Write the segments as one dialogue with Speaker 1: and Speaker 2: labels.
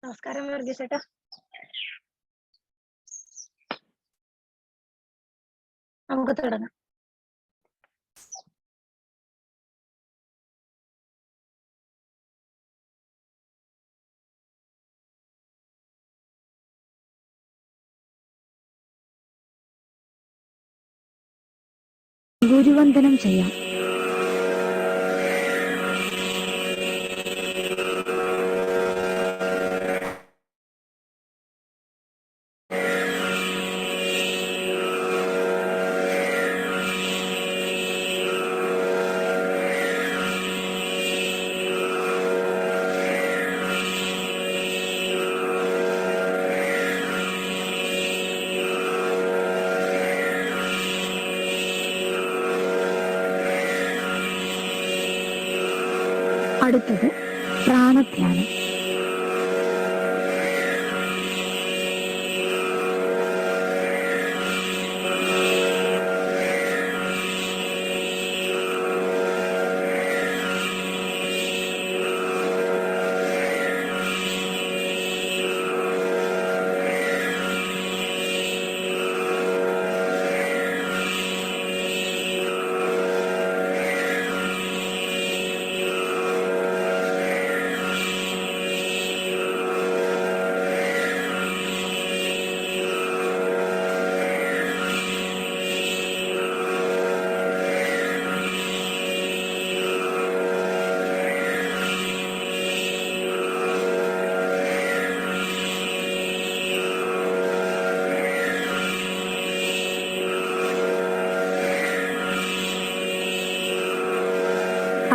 Speaker 1: നമസ്കാരം വർഗീസ് ചേട്ടാ. നമുക്ക് തുടങ്ങാം.
Speaker 2: ഗുരുവന്ദനം ചെയ്യാം. അടുത്തത് പ്രാണധ്യാനം.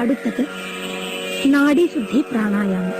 Speaker 2: അടുത്തത് നാഡീശുദ്ധി പ്രാണായാമം.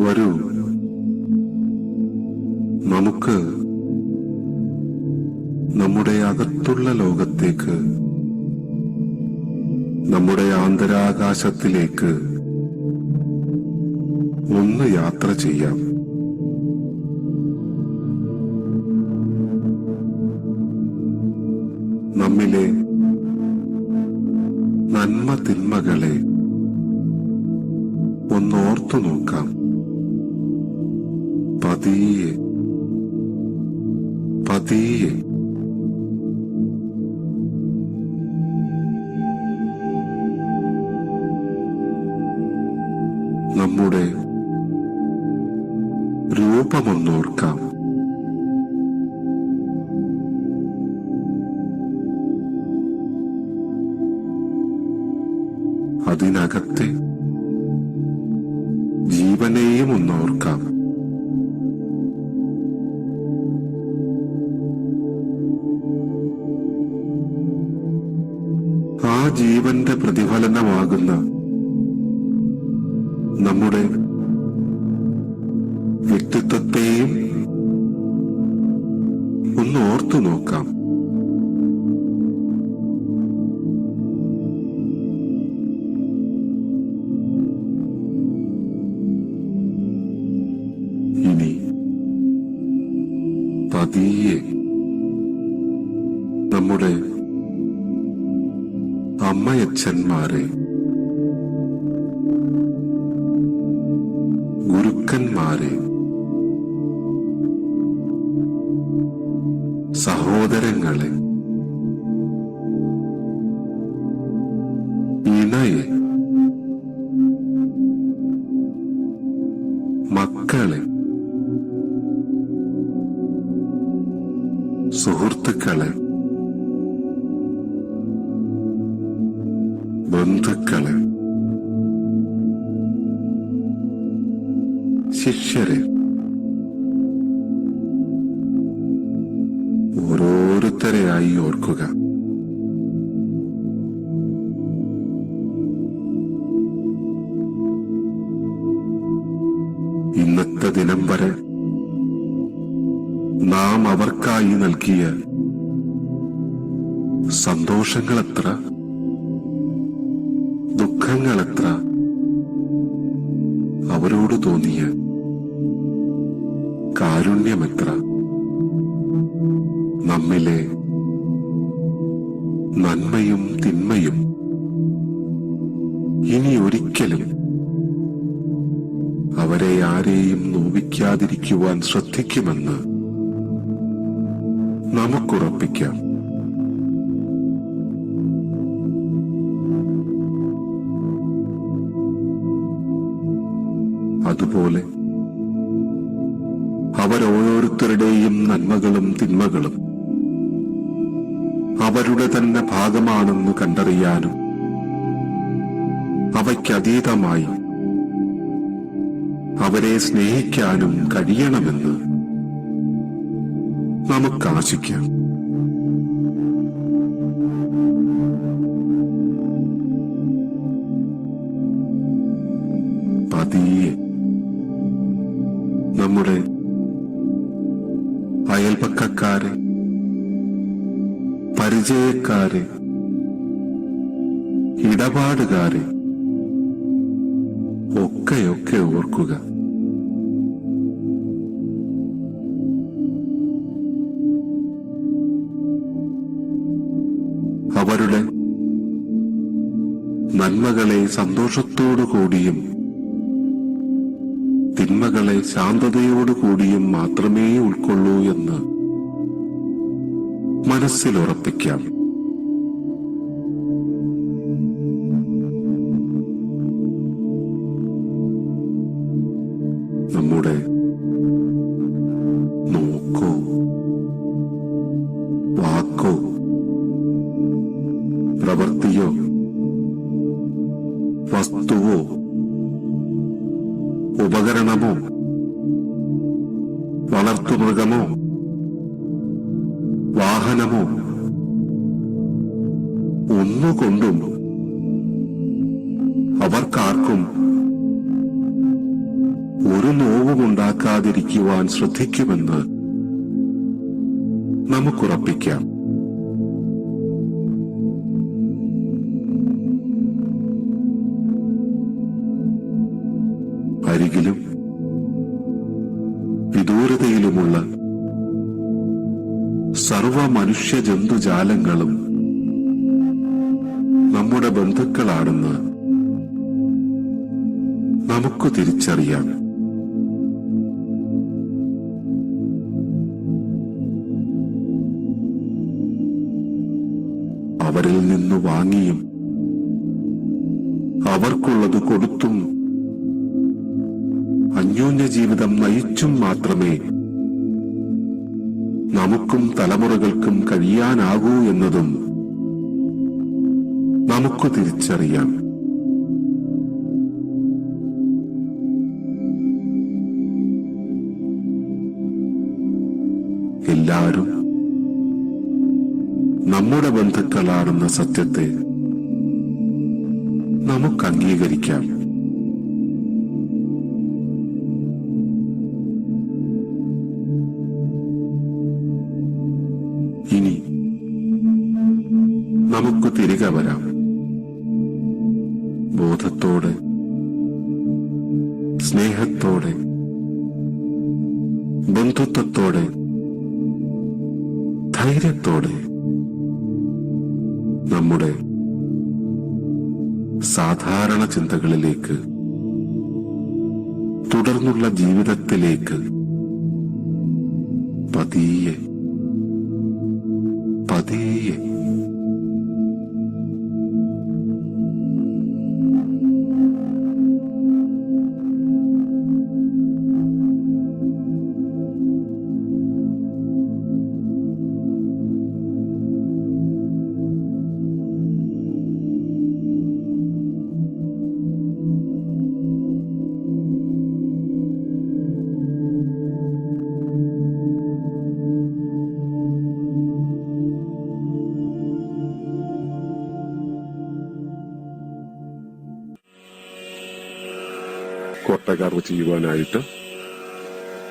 Speaker 3: വരൂ, നമുക്ക് നമ്മുടെ അകത്തുള്ള ലോകത്തേക്ക്, നമ്മുടെ ആന്തരാകാശത്തിലേക്ക് ഒന്ന് യാത്ര ചെയ്യാം. നമ്മിലെ നന്മ തിന്മകളെ ഒന്നോർത്തു നോക്കാം. പതിയെ പതിയെ നമ്മുടെ രൂപമൊന്നോർക്കാം. അതിനകത്തെ ജീവനെയും ഒന്നോർക്കാം. ആ ജീവന്റെ പ്രതിഫലനമാകുന്ന നമ്മുടെ വ്യക്തിത്വത്തെയും ഒന്ന് ഓർത്തു നോക്കാം. ഇനി പതിയെ അച്ഛന്മാരെ, ഗുരുക്കന്മാരെ, സഹോദരങ്ങളെ, ഇണയെ, മക്കളെ, സുഹൃത്തുക്കളെ, ബന്ധുക്കളെ, ശിഷ്യരെ, ഓരോരുത്തരെയായി ഓർക്കുക. ഇന്നത്തെ ദിനം വരെ നാം അവർക്കായി നൽകിയ സന്തോഷങ്ങളെത്ര, ദുഃഖങ്ങളെത്ര, അവരോട് തോന്നിയ കാരുണ്യമെത്ര, നമ്മിലെ നന്മയും തിന്മയും ഇനി ഒരിക്കലും അവരെ ആരെയും നോവിക്കാതിരിക്കുവാൻ ശ്രദ്ധിക്കുമെന്ന് നമുക്കുറപ്പിക്കാം. അതുപോലെ അവരോരോരുത്തരുടെയും നന്മകളും തിന്മകളും അവരുടെ തന്നെ ഭാഗമാണെന്ന് കണ്ടറിയാനും അവയ്ക്കതീതമായി അവരെ സ്നേഹിക്കാനും കഴിയണമെന്ന് നമുക്കാശിക്കാം. പതിയെ നമ്മുടെ അയൽപക്കക്കാരെ, പരിചയക്കാരെ, ഇടപാടുകാരെ ഒക്കെയൊക്കെ ഓർക്കുക. അവരുടെ നന്മകളെ സന്തോഷത്തോടുകൂടിയും തിന്മകളെ ശാന്തതയോടുകൂടിയും മാത്രമേ ഉൾക്കൊള്ളൂ എന്ന് മനസ്സിലുറപ്പിക്കാം. നമ്മുടെ നോക്കോ വാക്കോ പ്രവൃത്തിയോ വസ്തുവോ ഉപകരണമോ വളർത്തുമൃഗമോ വാഹനമോ ഒന്നുകൊണ്ടും അവർക്കാർക്കും ഒരു നോവുമുണ്ടാക്കാതിരിക്കുവാൻ ശ്രദ്ധിക്കുമെന്ന് നമുക്കുറപ്പിക്കാം. അരികിലും വിദൂരതയിലുമുള്ള സർവ മനുഷ്യ ജന്തുജാലങ്ങളും നമ്മുടെ ബന്ധുക്കളാണെന്ന് നമുക്ക് തിരിച്ചറിയാം. അവരിൽ നിന്ന് വാങ്ങിയും അവർക്കുള്ളത് കൊടുത്തും അന്യോന്യ ജീവിതം നയിച്ചും മാത്രമേ നമുക്കും തലമുറകൾക്കും കഴിയാനാകൂ എന്നതും നമുക്ക് തിരിച്ചറിയാം. എല്ലാവരും നമ്മുടെ ബന്ധുക്കളാണെന്ന സത്യത്തെ നമുക്ക് അംഗീകരിക്കാം. ഇനി നമുക്ക് തിരികെ വരാം. ബോധത്തോടെ, സ്നേഹത്തോടെ, ബന്ധുത്വത്തോടെ, ധൈര്യത്തോടെ നമ്മുടെ സാധാരണ ചിന്തകളിലേക്ക്, തുടർന്നുള്ള ജീവിതത്തിലേക്ക് പതിയെ പതിയെ കൊട്ടക്കാർ ചെയ്യുവാനായിട്ട്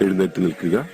Speaker 3: എഴുന്നേറ്റ് നിൽക്കുക.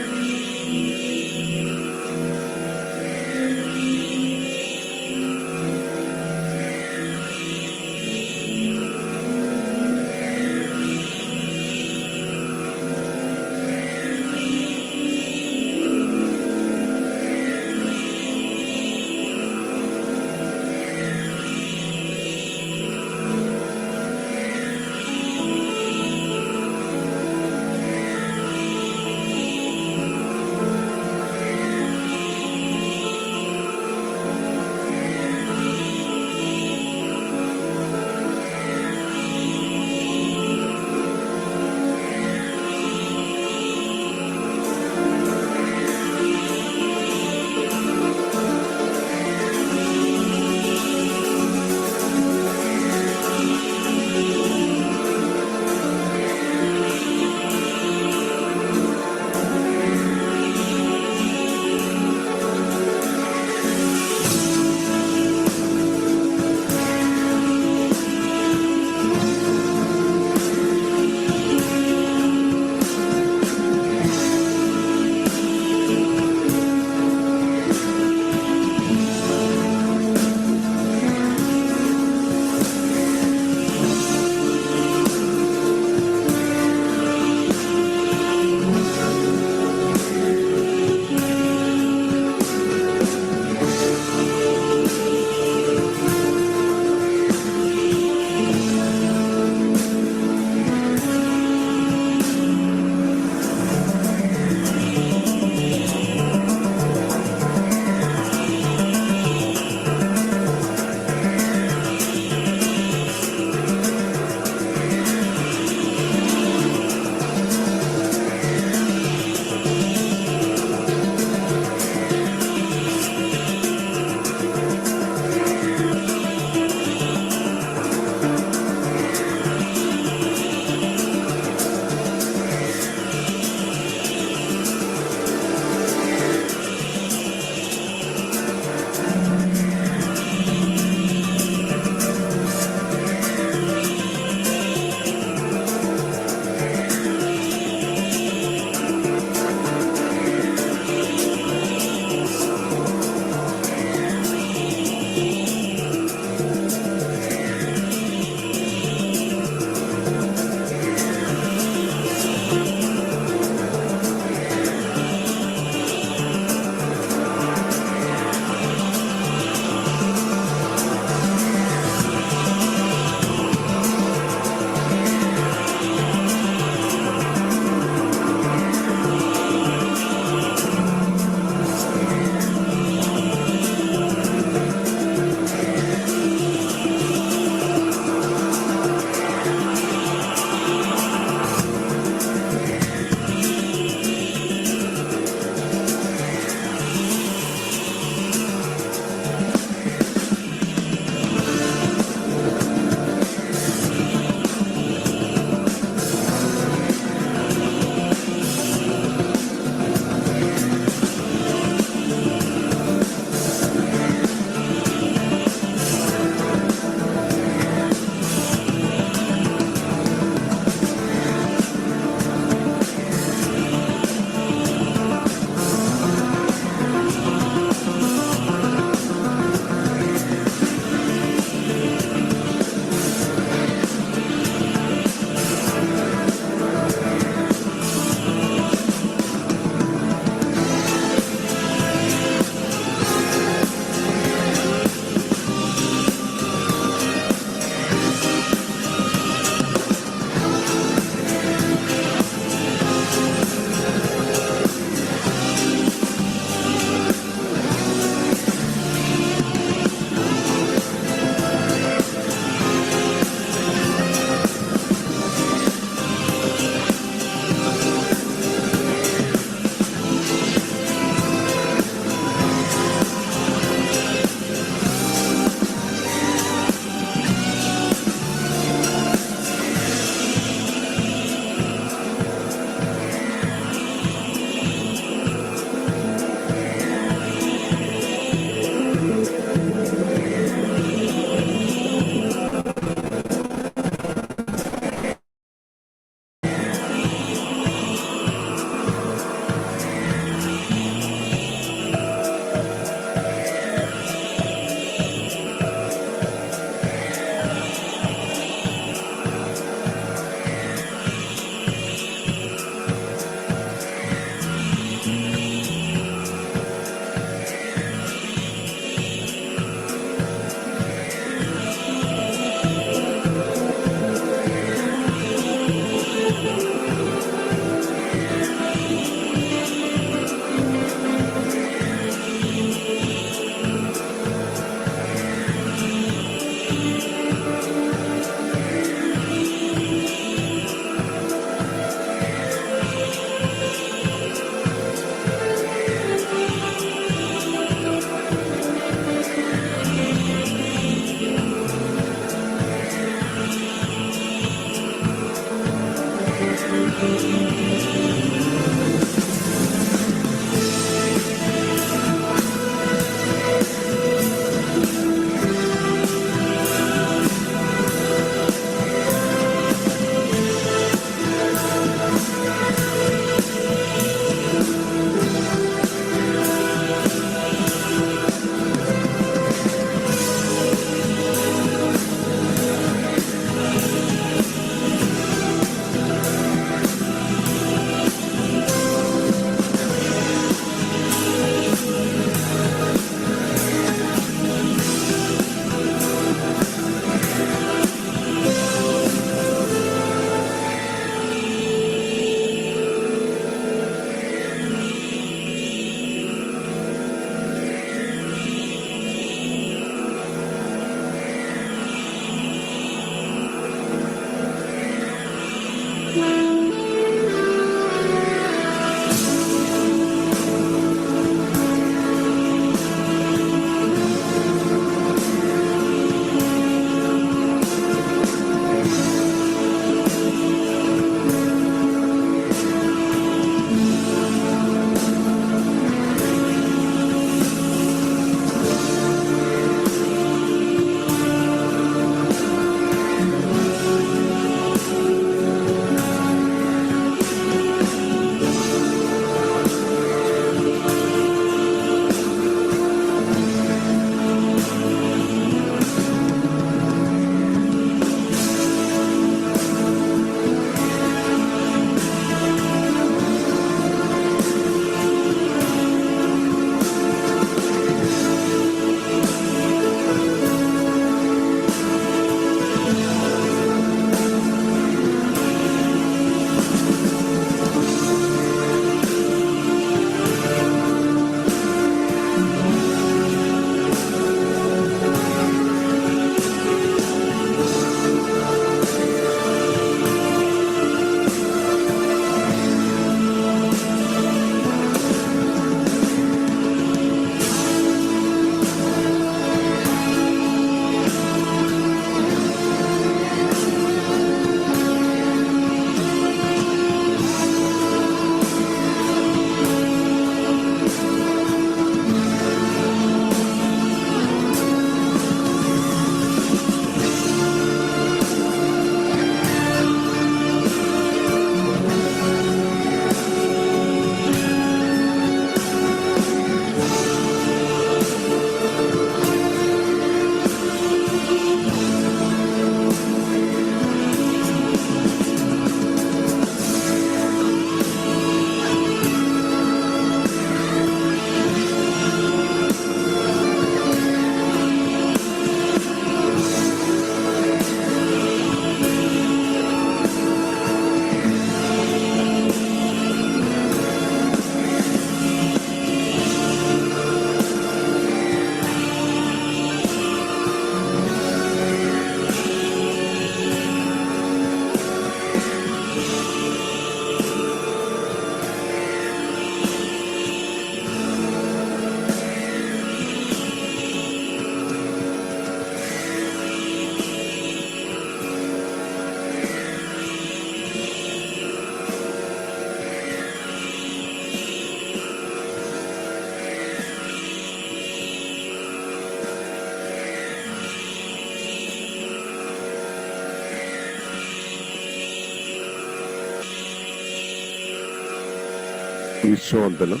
Speaker 3: വിശ്വവന്ദനം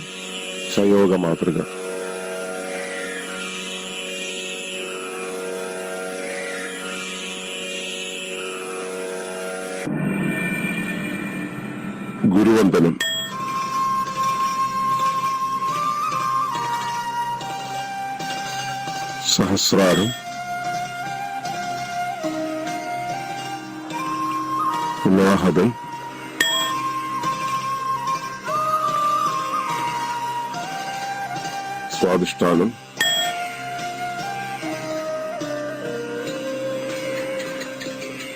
Speaker 3: സയോഗ മാതൃക. ഗുരുവന്ദനം. സഹസ്രാരം. ഉലാഹതം. സ്വാദിഷ്ഠാനം.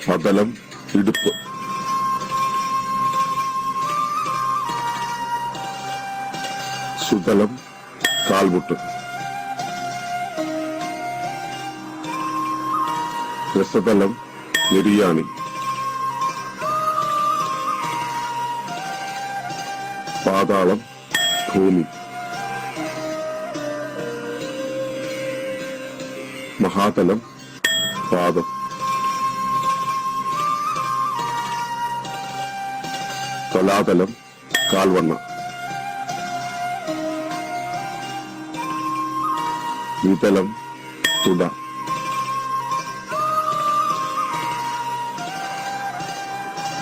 Speaker 3: പതനം, ഇടുപ്പ്. സുതലം, കാൽമുട്ട്. രസതലം, നെരിയാണി. പാതാളം ഭൂമി. മഹാതലം പാദം. തലാതലം കാൽവണ്ണ. വിതലം തുട.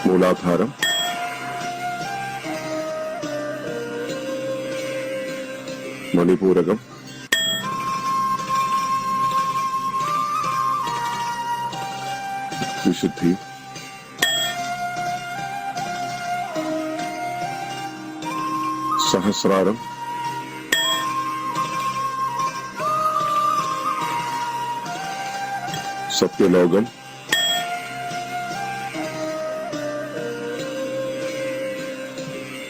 Speaker 3: മൂലാധാരം മണിപൂരകം വിശുദ്ധി സഹസ്രാരം സത്യലോകം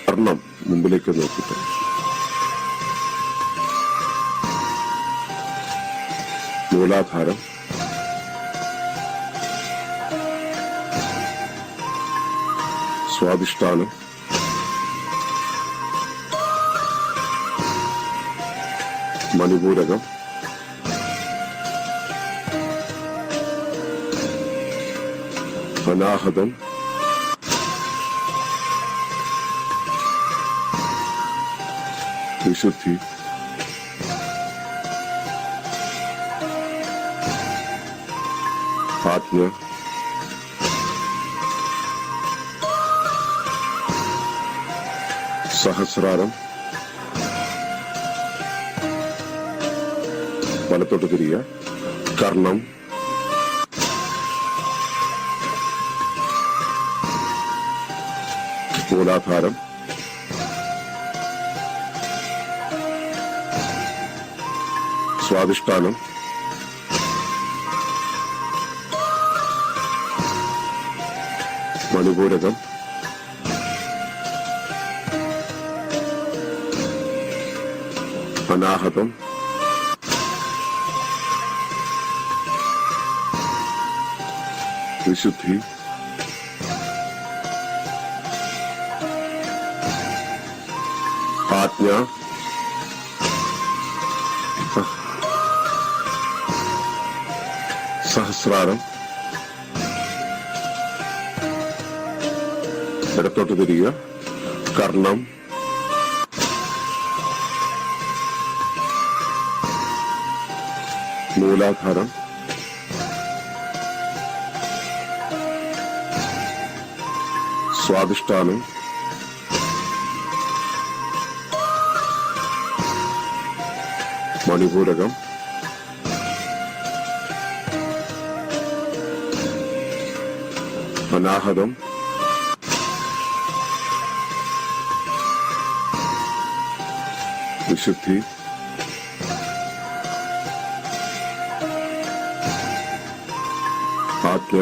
Speaker 3: കർണം മുമ്പിലേക്ക് നോക്കിയിട്ട് മൂലാധാരം സ്വാദിഷ്ഠാനം മണിപൂരകം അനാഹതം വിശുദ്ധി ആജ്ഞ സഹസ്രാരം വലത്തോട്ട് തിരിയുക കർണം മൂലാധാരം സ്വാദിഷ്ഠാനം മണിപൂരകം അനാഹതം വിശുദ്ധി ആജ്ഞ സഹസ്രാരം ഇടത്തോട്ട് തിരിയുക കർണം മൂലാധാരം സ്വാദിഷ്ഠാനം മണിപൂരകം അനാഹതം വിശുദ്ധി ആജ്ഞ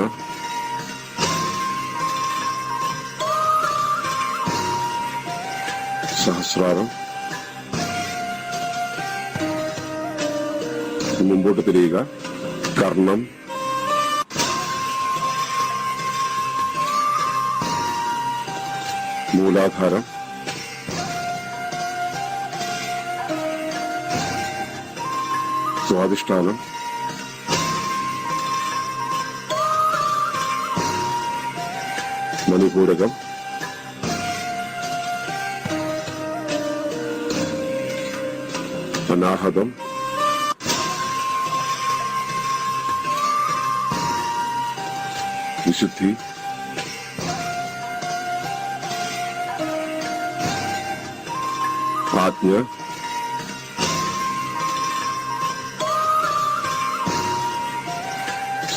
Speaker 3: സഹസ്രാരം മുമ്പോട്ട് തിരിയുക കർണം മൂലാധാരം സ്വാദിഷ്ഠാനം മണിപൂരകം അനാഹതം വിശുദ്ധി ആജ്ഞ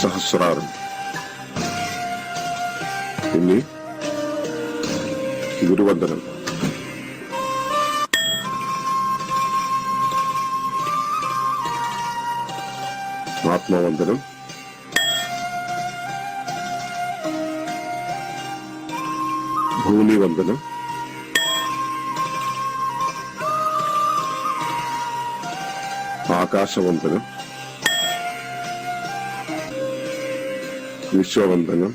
Speaker 3: സഹസ്രാരം ഇനി ഗുരുവന്ദനം ആത്മവന്ദനം ഭൂമിവന്ദനം ആകാശവന്ദനം വിശ്വവന്ദനം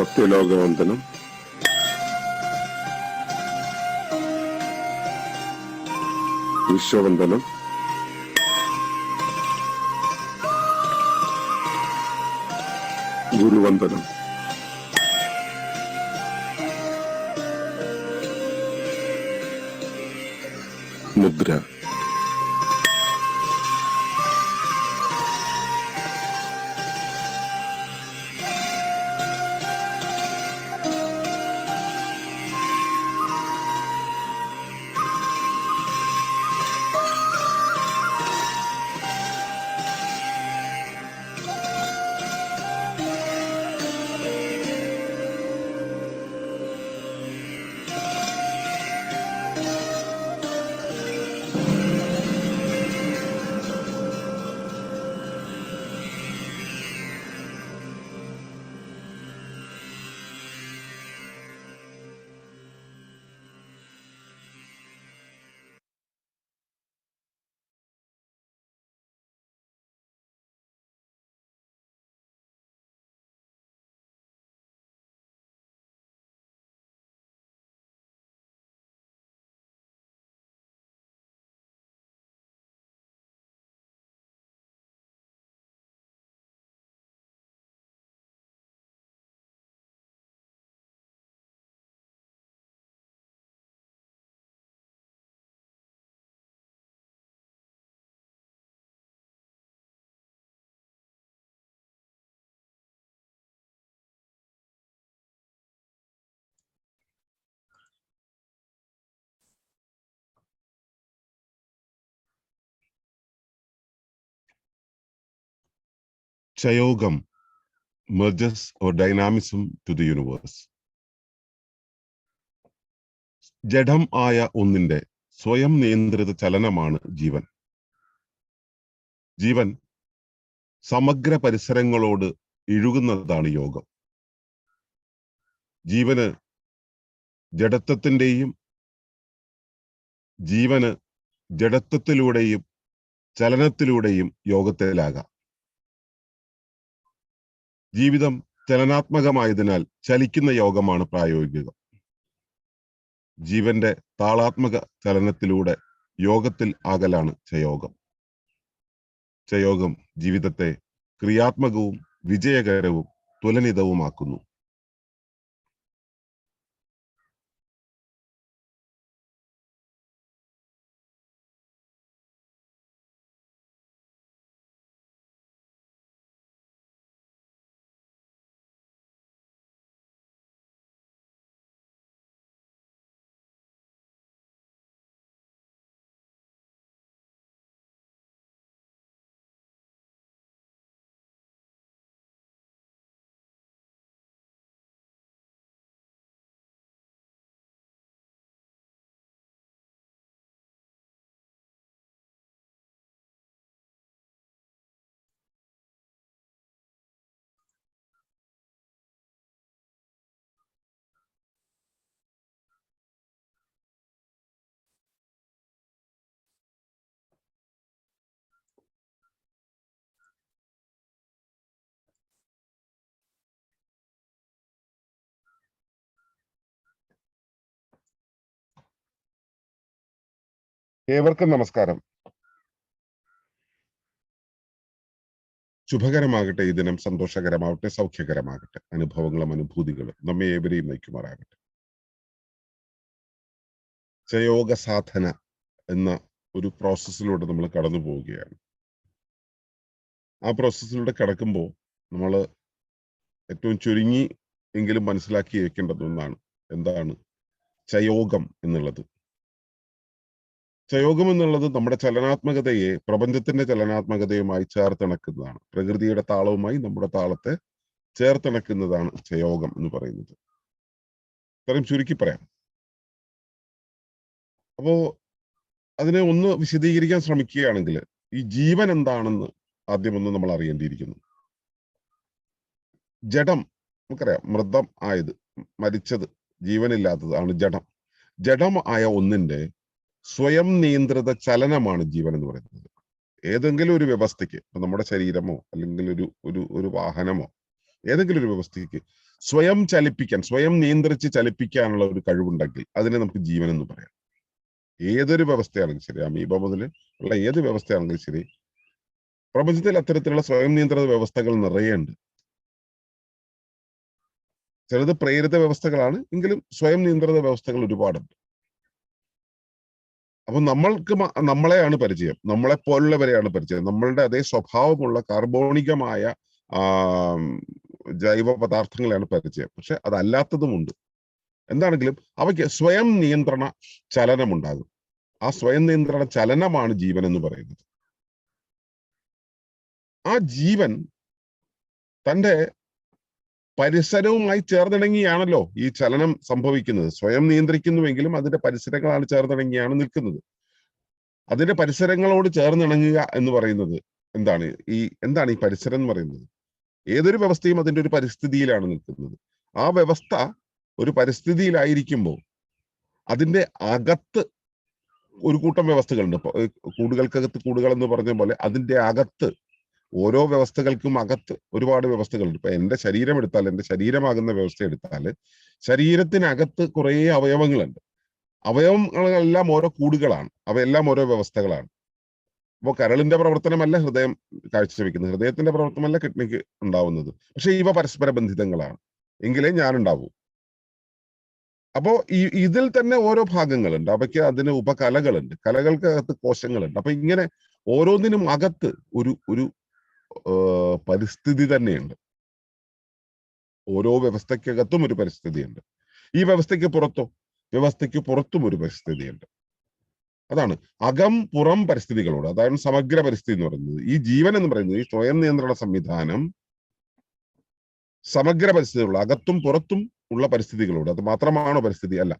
Speaker 3: സത്യലോകവന്ദനം വിശ്വവന്ദനം ഗുരുവന്ദനം മുദ്ര
Speaker 4: Chayogam merges or dynamism to the universe. ജഡം ആയ ഒന്നിന്റെ സ്വയം നിയന്ത്രിത ചലനമാണ് ജീവൻ. ജീവൻ സമഗ്ര പരിസരങ്ങളോട് ഇഴുകുന്നതാണ് യോഗം. ജീവന് ജഡത്വത്തിലൂടെയും ചലനത്തിലൂടെയും യോഗത്തിലാകാം. ജീവിതം ചലനാത്മകമായതിനാൽ ചലിക്കുന്ന യോഗമാണ് പ്രായോഗികം. ജീവന്റെ താളാത്മക ചലനത്തിലൂടെ യോഗത്തിൽ ആകലാണ് ചയോഗം. ചയോഗം ജീവിതത്തെ ക്രിയാത്മകവും വിജയകരവും തുലനിതവുമാക്കുന്നു. ഏവർക്കും നമസ്കാരം. ശുഭകരമാകട്ടെ ഈ ദിനം, സന്തോഷകരമാവട്ടെ, സൗഖ്യകരമാകട്ടെ. അനുഭവങ്ങളും അനുഭൂതികളും നമ്മെ ഏവരെയും നയിക്കുമാറാകട്ടെ. ചയോഗ സാധന എന്ന ഒരു പ്രോസസ്സിലൂടെ നമ്മൾ കടന്നു പോവുകയാണ്. ആ പ്രോസസ്സിലൂടെ കടക്കുമ്പോൾ നമ്മൾ ഏറ്റവും ചുരുങ്ങി എങ്കിലും മനസ്സിലാക്കി വെക്കേണ്ടത് ഒന്നാണ്. എന്താണ് ചയോഗം എന്നുള്ളത്? ചയോഗം എന്നുള്ളത് നമ്മുടെ ചലനാത്മകതയെ പ്രപഞ്ചത്തിന്റെ ചലനാത്മകതയുമായി ചേർത്തിണക്കുന്നതാണ്. പ്രകൃതിയുടെ താളവുമായി നമ്മുടെ താളത്തെ ചേർത്തിണക്കുന്നതാണ് ചയോഗം എന്ന് പറയുന്നത്. ഇത്രയും ചുരുക്കി പറയാം. അപ്പോ അതിനെ ഒന്ന് വിശദീകരിക്കാൻ ശ്രമിക്കുകയാണെങ്കിൽ, ഈ ജീവൻ എന്താണെന്ന് ആദ്യം ഒന്ന് നമ്മൾ അറിയേണ്ടിയിരിക്കുന്നു. ജഡം നമുക്കറിയാം, മൃതം ആയത്, മരിച്ചത്, ജീവനില്ലാത്തത് ആണ് ജഡം. ജഡം ആയ ഒന്നിന്റെ സ്വയം നിയന്ത്രിത ചലനമാണ് ജീവൻ എന്ന് പറയുന്നത്. ഏതെങ്കിലും ഒരു വ്യവസ്ഥയ്ക്ക്, നമ്മുടെ ശരീരമോ അല്ലെങ്കിൽ ഒരു വാഹനമോ ഏതെങ്കിലും ഒരു വ്യവസ്ഥയ്ക്ക് സ്വയം ചലിപ്പിക്കാൻ, സ്വയം നിയന്ത്രിച്ച് ചലിപ്പിക്കാനുള്ള ഒരു കഴിവുണ്ടെങ്കിൽ അതിനെ നമുക്ക് ജീവൻ എന്ന് പറയാം. ഏതൊരു വ്യവസ്ഥയാണെങ്കിലും ശരി, അമീബ മുതൽ ഉള്ള ഏത് വ്യവസ്ഥയാണെങ്കിലും ശരി, പ്രപഞ്ചത്തിൽ അത്തരത്തിലുള്ള സ്വയം നിയന്ത്രിത വ്യവസ്ഥകൾ നിറയുണ്ട്. ചിലത് പ്രേരിത വ്യവസ്ഥകളാണ്, എങ്കിലും സ്വയം നിയന്ത്രിത വ്യവസ്ഥകൾ ഒരുപാടുണ്ട്. അപ്പൊ നമ്മൾക്ക് നമ്മളെയാണ് പരിചയം, നമ്മളെ പോലുള്ളവരെയാണ് പരിചയം, നമ്മളുടെ അതേ സ്വഭാവമുള്ള കാർബോണികമായ ജൈവ പദാർത്ഥങ്ങളെയാണ് പരിചയം. പക്ഷെ അതല്ലാത്തതുമുണ്ട്. എന്താണെങ്കിലും അവയ്ക്ക് സ്വയം നിയന്ത്രണ ചലനമുണ്ടാകും. ആ സ്വയം നിയന്ത്രണ ചലനമാണ് ജീവൻ എന്ന് പറയുന്നത്. ആ ജീവൻ തൻ്റെ പരിസരവുമായി ചേർന്നിണങ്ങിയാണല്ലോ ഈ ചലനം സംഭവിക്കുന്നത്. സ്വയം നിയന്ത്രിക്കുന്നുവെങ്കിലും അതിന്റെ പരിസരങ്ങളാണ് ചേർന്നിണങ്ങിയാണ് നിൽക്കുന്നത്. അതിന്റെ പരിസരങ്ങളോട് ചേർന്നിണങ്ങുക എന്ന് പറയുന്നത് എന്താണ്? എന്താണ് ഈ പരിസരം എന്ന് പറയുന്നത്? ഏതൊരു വ്യവസ്ഥയും അതിന്റെ ഒരു പരിസ്ഥിതിയിലാണ് നിൽക്കുന്നത്. ആ വ്യവസ്ഥ ഒരു പരിസ്ഥിതിയിലായിരിക്കുമ്പോൾ അതിന്റെ അകത്ത് ഒരു കൂട്ടം വ്യവസ്ഥകളുണ്ട്. കൂടുകൾക്കകത്ത് കൂടുകൾ എന്ന് പറഞ്ഞ പോലെ അതിന്റെ അകത്ത്, ഓരോ വ്യവസ്ഥകൾക്കും അകത്ത് ഒരുപാട് വ്യവസ്ഥകളുണ്ട്. ഇപ്പൊ എന്റെ ശരീരം എടുത്താൽ, എന്റെ ശരീരമാകുന്ന വ്യവസ്ഥ എടുത്താൽ, ശരീരത്തിനകത്ത് കുറേ അവയവങ്ങളുണ്ട്. അവയവങ്ങളെല്ലാം ഓരോ കൂടുകളാണ്, അവയെല്ലാം ഓരോ വ്യവസ്ഥകളാണ്. അപ്പോൾ കരളിന്റെ പ്രവർത്തനമല്ല ഹൃദയം കാഴ്ചവെക്കുന്നത്, ഹൃദയത്തിന്റെ പ്രവർത്തനമല്ല കിഡ്നിക്ക് ഉണ്ടാവുന്നത്. പക്ഷെ ഇവ പരസ്പര ബന്ധിതങ്ങളാണ്, എങ്കിലേ ഞാനുണ്ടാവൂ. അപ്പോ ഇതിൽ തന്നെ ഓരോ ഭാഗങ്ങളുണ്ട്, അവയ്ക്ക് അതിന് ഉപകലകളുണ്ട്, കലകൾക്കകത്ത് കോശങ്ങളുണ്ട്. അപ്പൊ ഇങ്ങനെ ഓരോന്നിനും അകത്ത് ഒരു പരിസ്ഥിതി തന്നെയുണ്ട്. ഓരോ വ്യവസ്ഥയ്ക്കകത്തും ഒരു പരിസ്ഥിതിയുണ്ട്. ഈ വ്യവസ്ഥയ്ക്ക് പുറത്തും ഒരു പരിസ്ഥിതിയുണ്ട്. അതാണ് അകം പുറം പരിസ്ഥിതികളോട്, അതാണ് സമഗ്ര പരിസ്ഥിതി എന്ന് പറയുന്നത്. ഈ ജീവൻ എന്ന് പറയുന്നത്, ഈ സ്വയം നിയന്ത്രണ സംവിധാനം സമഗ്ര പരിസ്ഥിതികളുള്ള, അകത്തും പുറത്തും ഉള്ള പരിസ്ഥിതികളോട്. അത് മാത്രമാണോ പരിസ്ഥിതി? അല്ല,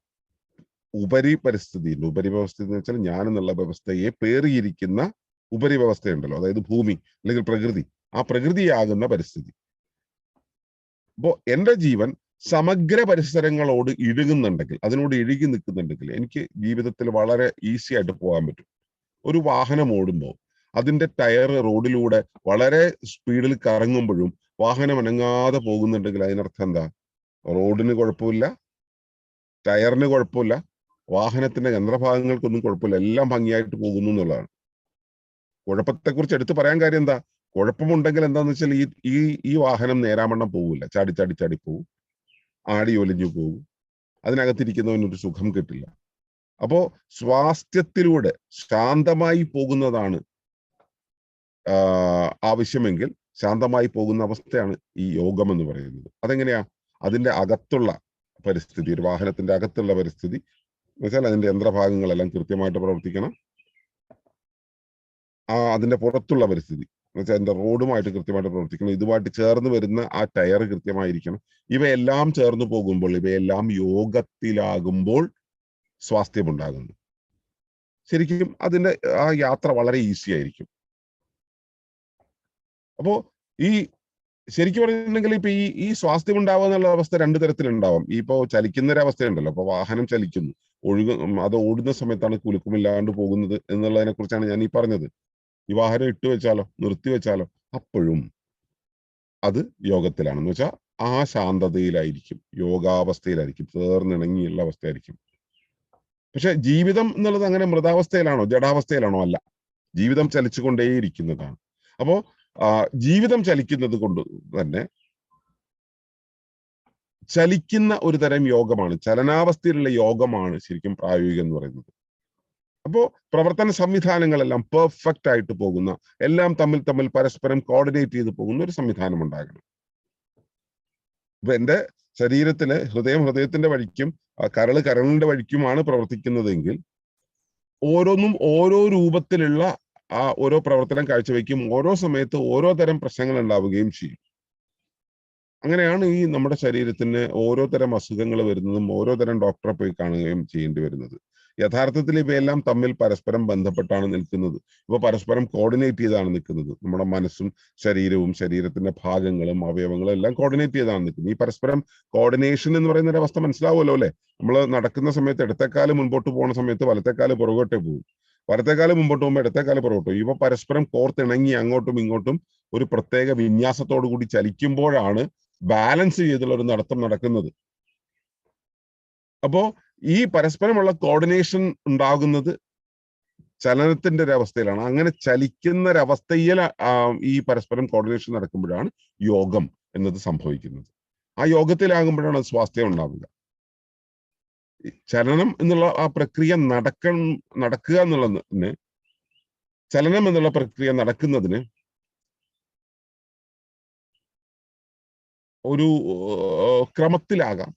Speaker 4: ഉപരി പരിസ്ഥിതിയുണ്ട്. ഉപരി വ്യവസ്ഥ എന്ന് വെച്ചാൽ ഞാൻ എന്നുള്ള വ്യവസ്ഥയെ പേറിയിരിക്കുന്ന ഉപരി വ്യവസ്ഥയുണ്ടല്ലോ, അതായത് ഭൂമി അല്ലെങ്കിൽ പ്രകൃതി, ആ പ്രകൃതിയാകുന്ന പരിസ്ഥിതി. അപ്പോ എന്റെ ജീവൻ സമഗ്ര പരിസരങ്ങളോട് ഇഴുകുന്നുണ്ടെങ്കിൽ, അതിനോട് ഇഴുകി നിൽക്കുന്നുണ്ടെങ്കിൽ എനിക്ക് ജീവിതത്തിൽ വളരെ ഈസി ആയിട്ട് പോകാൻ പറ്റും. ഒരു വാഹനം ഓടുമ്പോൾ അതിന്റെ ടയർ റോഡിലൂടെ വളരെ സ്പീഡിൽ കറങ്ങുമ്പോഴും വാഹനം അനങ്ങാതെ പോകുന്നുണ്ടെങ്കിൽ അതിനർത്ഥം എന്താ? റോഡിന് കുഴപ്പമില്ല, ടയറിന് കുഴപ്പമില്ല, വാഹനത്തിന്റെ യന്ത്രഭാഗങ്ങൾക്കൊന്നും കുഴപ്പമില്ല, എല്ലാം ഭംഗിയായിട്ട് പോകുന്നു എന്നുള്ളതാണ്. കുഴപ്പത്തെക്കുറിച്ച് എടുത്തു പറയാൻ കാര്യം എന്താ? കുഴപ്പമുണ്ടെങ്കിൽ എന്താന്ന് വെച്ചാൽ ഈ വാഹനം നേരാവണ്ണം പോകില്ല, ചാടി പോകും, ആടി ഒലിഞ്ഞു പോകും, അതിനകത്തിരിക്കുന്നവനൊരു സുഖം കിട്ടില്ല. അപ്പോ സ്വാസ്ഥ്യത്തിലൂടെ ശാന്തമായി പോകുന്നതാണ് ആവശ്യമെങ്കിൽ ശാന്തമായി പോകുന്ന അവസ്ഥയാണ് ഈ യോഗം എന്ന് പറയുന്നത്. അതെങ്ങനെയാ? അതിന്റെ അകത്തുള്ള പരിസ്ഥിതി, ഒരു വാഹനത്തിന്റെ അകത്തുള്ള പരിസ്ഥിതി എന്ന് വെച്ചാൽ അതിന്റെ യന്ത്രഭാഗങ്ങളെല്ലാം കൃത്യമായിട്ട് പ്രവർത്തിക്കണം. അതിന്റെ പുറത്തുള്ള പരിസ്ഥിതി എന്ന് വെച്ചാൽ അതിന്റെ റോഡുമായിട്ട് കൃത്യമായിട്ട് പ്രവർത്തിക്കണം. ഇതുമായിട്ട് ചേർന്ന് വരുന്ന ആ ടയർ കൃത്യമായിരിക്കണം. ഇവയെല്ലാം ചേർന്ന് പോകുമ്പോൾ, ഇവയെല്ലാം യോഗത്തിലാകുമ്പോൾ സ്വാസ്ഥ്യമുണ്ടാകുന്നു. ശരിക്കും അതിന്റെ ആ യാത്ര വളരെ ഈസി ആയിരിക്കും. അപ്പോ ശരിക്കും പറഞ്ഞിട്ടുണ്ടെങ്കിൽ ഇപ്പൊ ഈ സ്വാസ്ഥ്യം ഉണ്ടാവുക എന്നുള്ള അവസ്ഥ രണ്ടു തരത്തിലുണ്ടാവാം. ഇപ്പോ ചലിക്കുന്ന ഒരു അവസ്ഥയുണ്ടല്ലോ, അപ്പൊ വാഹനം ചലിക്കുന്നു, അത് ഓടുന്ന സമയത്താണ് കുലുക്കമില്ലാണ്ട് പോകുന്നത് എന്നുള്ളതിനെ കുറിച്ചാണ് ഞാൻ ഈ പറഞ്ഞത്. ഈ വാഹനം ഇട്ട് വെച്ചാലോ, നിർത്തി വെച്ചാലോ, അപ്പോഴും അത് യോഗത്തിലാണെന്ന് വെച്ചാൽ ആ ശാന്തതയിലായിരിക്കും, യോഗാവസ്ഥയിലായിരിക്കും, ചേർന്നിണങ്ങിയുള്ള അവസ്ഥയായിരിക്കും. പക്ഷെ ജീവിതം എന്നുള്ളത് അങ്ങനെ മൃതാവസ്ഥയിലാണോ, ജഡാവസ്ഥയിലാണോ? അല്ല, ജീവിതം ചലിച്ചുകൊണ്ടേയിരിക്കുന്നതാണ്. അപ്പോ ജീവിതം ചലിക്കുന്നത് കൊണ്ട് തന്നെ ചലിക്കുന്ന ഒരു തരം യോഗമാണ്, ചലനാവസ്ഥയിലുള്ള യോഗമാണ് ശരിക്കും പ്രായോഗികം എന്ന് പറയുന്നത്. അപ്പോ പ്രവർത്തന സംവിധാനങ്ങളെല്ലാം പെർഫെക്റ്റ് ആയിട്ട് പോകുന്ന, എല്ലാം തമ്മിൽ പരസ്പരം കോർഡിനേറ്റ് ചെയ്ത് പോകുന്ന ഒരു സംവിധാനം ഉണ്ടാകണം. ഇപ്പൊ എന്റെ ശരീരത്തിലെ ഹൃദയത്തിന്റെ വഴിക്കും കരളിന്റെ വഴിക്കുമാണ് പ്രവർത്തിക്കുന്നതെങ്കിൽ ഓരോന്നും ഓരോ രൂപത്തിലുള്ള ഓരോ പ്രവർത്തനം കാഴ്ചവെക്കും, ഓരോ സമയത്ത് ഓരോ തരം പ്രശ്നങ്ങൾ ഉണ്ടാവുകയും ചെയ്യും. അങ്ങനെയാണ് ഈ നമ്മുടെ ശരീരത്തിന് ഓരോ തരം അസുഖങ്ങൾ വരുന്നതും ഓരോ തരം ഡോക്ടറെ പോയി കാണുകയും ചെയ്യേണ്ടി വരുന്നത്. യഥാർത്ഥത്തിൽ ഇവയെല്ലാം തമ്മിൽ പരസ്പരം ബന്ധപ്പെട്ടാണ് നിൽക്കുന്നത്. ഇവ പരസ്പരം കോർഡിനേറ്റ് ചെയ്താണ് നിൽക്കുന്നത്. നമ്മുടെ മനസ്സും ശരീരവും ശരീരത്തിന്റെ ഭാഗങ്ങളും അവയവങ്ങളും എല്ലാം കോർഡിനേറ്റ് ചെയ്താണ് നിൽക്കുന്നത്. ഈ പരസ്പരം കോർഡിനേഷൻ എന്ന് പറയുന്ന ഒരു അവസ്ഥ മനസ്സിലാവുമല്ലോ അല്ലെ? നമ്മൾ നടക്കുന്ന സമയത്ത് ഇടത്തേക്കാല് മുൻപോട്ട് പോകുന്ന സമയത്ത് വലത്തേക്കാല് പുറകോട്ടേ പോകും, വലത്തേക്കാല് മുമ്പോട്ട് പോകുമ്പോൾ ഇടത്തേക്കാല് പുറകോട്ട്. ഇവ പരസ്പരം കോർത്തിണങ്ങി അങ്ങോട്ടും ഇങ്ങോട്ടും ഒരു പ്രത്യേക വിന്യാസത്തോടു കൂടി ചലിക്കുമ്പോഴാണ് ബാലൻസ് ചെയ്തുള്ള ഒരു നടത്തം നടക്കുന്നത്. അപ്പോ ഈ പരസ്പരമുള്ള കോർഡിനേഷൻ ഉണ്ടാകുന്നത് ചലനത്തിന്റെ ഒരു അവസ്ഥയിലാണ്. അങ്ങനെ ചലിക്കുന്ന ഒരവസ്ഥയിൽ ഈ പരസ്പരം കോർഡിനേഷൻ നടക്കുമ്പോഴാണ് യോഗം എന്നത് സംഭവിക്കുന്നത്. ആ യോഗത്തിലാകുമ്പോഴാണ് സ്വാസ്ഥ്യം ഉണ്ടാവുക. ചലനം എന്നുള്ള ആ പ്രക്രിയ നടക്കുക എന്നുള്ളതിന്, ചലനം എന്നുള്ള പ്രക്രിയ നടക്കുന്നതിന് ഒരു ക്രമത്തിലാകാം,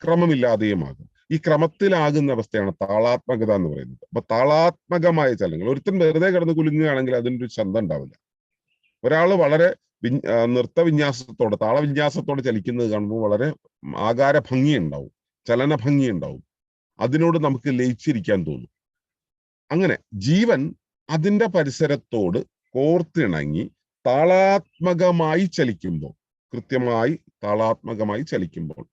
Speaker 4: ക്രമമില്ലാതെയുമാകാം. ഈ ക്രമത്തിലാകുന്ന അവസ്ഥയാണ് താളാത്മകത എന്ന് പറയുന്നത്. അപ്പൊ താളാത്മകമായ ചലനങ്ങൾ, ഒരുത്തൻ വെറുതെ കിടന്ന് കുലുങ്ങുകയാണെങ്കിൽ അതിൻ്റെ ഒരു ചന്തം ഉണ്ടാവില്ല. ഒരാൾ വളരെ നൃത്തവിന്യാസത്തോടെ, താളവിന്യാസത്തോടെ ചലിക്കുന്നത് കാണുമ്പോൾ വളരെ ആകാര ഭംഗി ഉണ്ടാവും, ചലന ഭംഗി ഉണ്ടാവും. അതിനോട് നമുക്ക് ലയിച്ചിരിക്കാൻ തോന്നും. അങ്ങനെ ജീവൻ അതിന്റെ പരിസരത്തോട് കോർത്തിണങ്ങി താളാത്മകമായി ചലിക്കുമ്പോൾ, കൃത്യമായി താളാത്മകമായി ചലിക്കുമ്പോൾ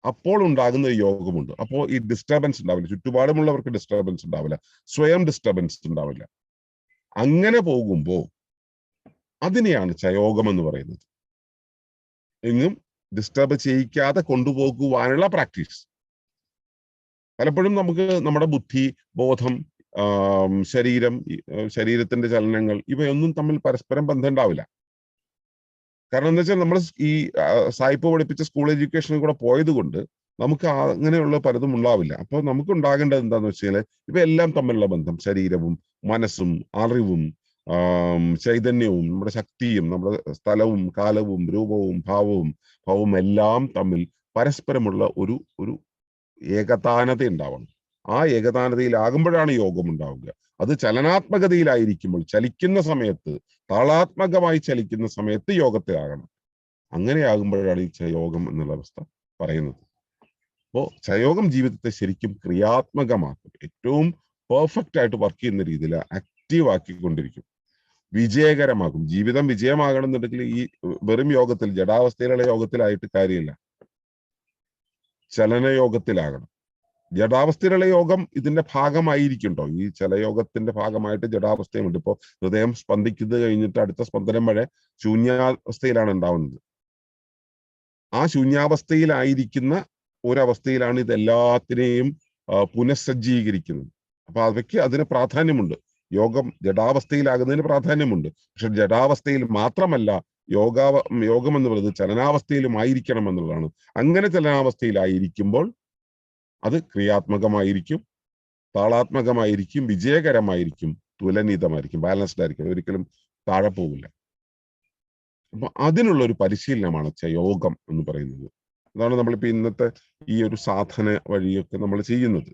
Speaker 4: അപ്പോൾ ഉണ്ടാകുന്ന യോഗമുണ്ട്. അപ്പോൾ ഈ ഡിസ്റ്റർബൻസ് ഉണ്ടാവില്ല, ചുറ്റുപാടുമുള്ളവർക്ക് ഡിസ്റ്റർബൻസ് ഉണ്ടാവില്ല, സ്വയം ഡിസ്റ്റർബൻസ് ഉണ്ടാവില്ല. അങ്ങനെ പോകുമ്പോൾ അതിനെയാണ് ചയോഗം എന്ന് പറയുന്നത്. എങ്ങും ഡിസ്റ്റർബ് ചെയ്യിക്കാതെ കൊണ്ടുപോകുവാനുള്ള പ്രാക്ടീസ്. പലപ്പോഴും നമുക്ക് നമ്മുടെ ബുദ്ധി, ബോധം, ശരീരം, ശരീരത്തിന്റെ ചലനങ്ങൾ ഇവയൊന്നും തമ്മിൽ പരസ്പരം ബന്ധം ഉണ്ടാവില്ല. കാരണം എന്താ വെച്ചാൽ നമ്മൾ ഈ സായിപ്പ് പഠിപ്പിച്ച സ്കൂൾ എഡ്യൂക്കേഷനിൽ കൂടെ പോയത് കൊണ്ട് നമുക്ക് അങ്ങനെയുള്ള പലതും ഉണ്ടാവില്ല. അപ്പോൾ നമുക്ക് ഉണ്ടാകേണ്ടത് എന്താന്ന് വെച്ചാൽ ഇവയെല്ലാം തമ്മിലുള്ള ബന്ധം, ശരീരവും മനസ്സും അറിവും ചൈതന്യവും നമ്മുടെ ശക്തിയും നമ്മുടെ സ്ഥലവും കാലവും രൂപവും ഭാവവും എല്ലാം തമ്മിൽ പരസ്പരമുള്ള ഒരു ഏകതാനത ഉണ്ടാവണം. ആ ഏകതാനതയിലാകുമ്പോഴാണ് യോഗം ഉണ്ടാവുക. അത് ചലനാത്മകതയിലായിരിക്കുമ്പോൾ, ചലിക്കുന്ന സമയത്ത്, താളാത്മകമായി ചലിക്കുന്ന സമയത്ത് യോഗത്തിലാകണം. അങ്ങനെയാകുമ്പോഴാണ് ഈ ചയോഗം എന്നുള്ള അവസ്ഥ പറയുന്നത്. അപ്പോ ചയോഗം ജീവിതത്തെ ശരിക്കും ക്രിയാത്മകമാക്കും, ഏറ്റവും പെർഫെക്റ്റ് ആയിട്ട് വർക്ക് ചെയ്യുന്ന രീതിയിൽ ആക്റ്റീവ് ആക്കിക്കൊണ്ടിരിക്കും, വിജയകരമാകും. ജീവിതം വിജയമാകണം എന്നുണ്ടെങ്കിൽ ഈ വെറും യോഗത്തിൽ, ജഡാവസ്ഥയിലുള്ള യോഗത്തിലായിട്ട് കാര്യമില്ല, ചലനയോഗത്തിലാകണം. ജഡാവസ്ഥയിലുള്ള യോഗം ഇതിന്റെ ഭാഗമായിരിക്കുണ്ടോ? ഈ ചലയോഗത്തിന്റെ ഭാഗമായിട്ട് ജഡാവസ്ഥയുമുണ്ട്. ഇപ്പോ ഹൃദയം സ്പന്ദിക്കുന്നത് കഴിഞ്ഞിട്ട് അടുത്ത സ്പന്ദനം വരെ ശൂന്യാവസ്ഥയിലാണ് ഉണ്ടാവുന്നത്. ആ ശൂന്യാവസ്ഥയിലായിരിക്കുന്ന ഒരവസ്ഥയിലാണ് ഇതെല്ലാത്തിനെയും പുനഃസജ്ജീകരിക്കുന്നത്. അപ്പൊ അവയ്ക്ക് അതിന് പ്രാധാന്യമുണ്ട്. യോഗം ജഡാവസ്ഥയിലാകുന്നതിന് പ്രാധാന്യമുണ്ട്. പക്ഷെ ജഡാവസ്ഥയിൽ മാത്രമല്ല യോഗം എന്ന് പറയുന്നത് ചലനാവസ്ഥയിലും ആയിരിക്കണം എന്നുള്ളതാണ്. അങ്ങനെ ചലനാവസ്ഥയിലായിരിക്കുമ്പോൾ അത് ക്രിയാത്മകമായിരിക്കും, താളാത്മകമായിരിക്കും, വിജയകരമായിരിക്കും, തുലനീതമായിരിക്കും, ബാലൻസ്ഡ് ആയിരിക്കും, ഒരിക്കലും താഴെ പോകില്ല. അപ്പൊ അതിനുള്ള ഒരു പരിശീലനമാണ് ചയോഗം എന്ന് പറയുന്നത്. അതാണ് നമ്മളിപ്പോ ഇന്നത്തെ ഈ ഒരു സാധന വഴിയൊക്കെ നമ്മൾ ചെയ്യുന്നത്.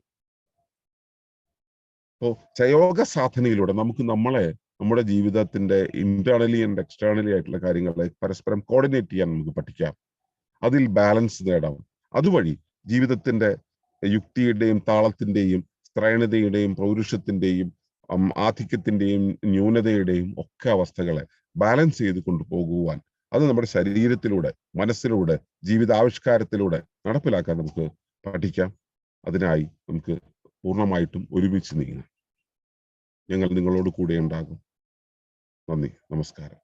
Speaker 4: അപ്പോ ചയോഗ സാധനയിലൂടെ നമുക്ക് നമ്മുടെ ജീവിതത്തിന്റെ ഇന്റേണലി ആൻഡ് എക്സ്റ്റേണലി ആയിട്ടുള്ള കാര്യങ്ങളെ പരസ്പരം കോർഡിനേറ്റ് ചെയ്യാൻ നമുക്ക് പഠിക്കാം. അതിൽ ബാലൻസ് നേടാം. അതുവഴി ജീവിതത്തിന്റെ യുക്തിയുടെയും താളത്തിന്റെയും സ്ത്രൈണതയുടെയും പൗരുഷത്തിന്റെയും ആധിക്യത്തിന്റെയും ന്യൂനതയുടെയും ഒക്കെ അവസ്ഥകളെ ബാലൻസ് ചെയ്ത് കൊണ്ടുപോകുവാൻ, അത് നമ്മുടെ ശരീരത്തിലൂടെ, മനസ്സിലൂടെ, ജീവിതാവിഷ്കാരത്തിലൂടെ നടപ്പിലാക്കാൻ നമുക്ക് പഠിക്കാം. അതിനായി നമുക്ക് പൂർണ്ണമായിട്ടും ഒരുമിച്ച് നീങ്ങാം. ഞങ്ങൾ നിങ്ങളോട് കൂടെ ഉണ്ടാകും. നന്ദി, നമസ്കാരം.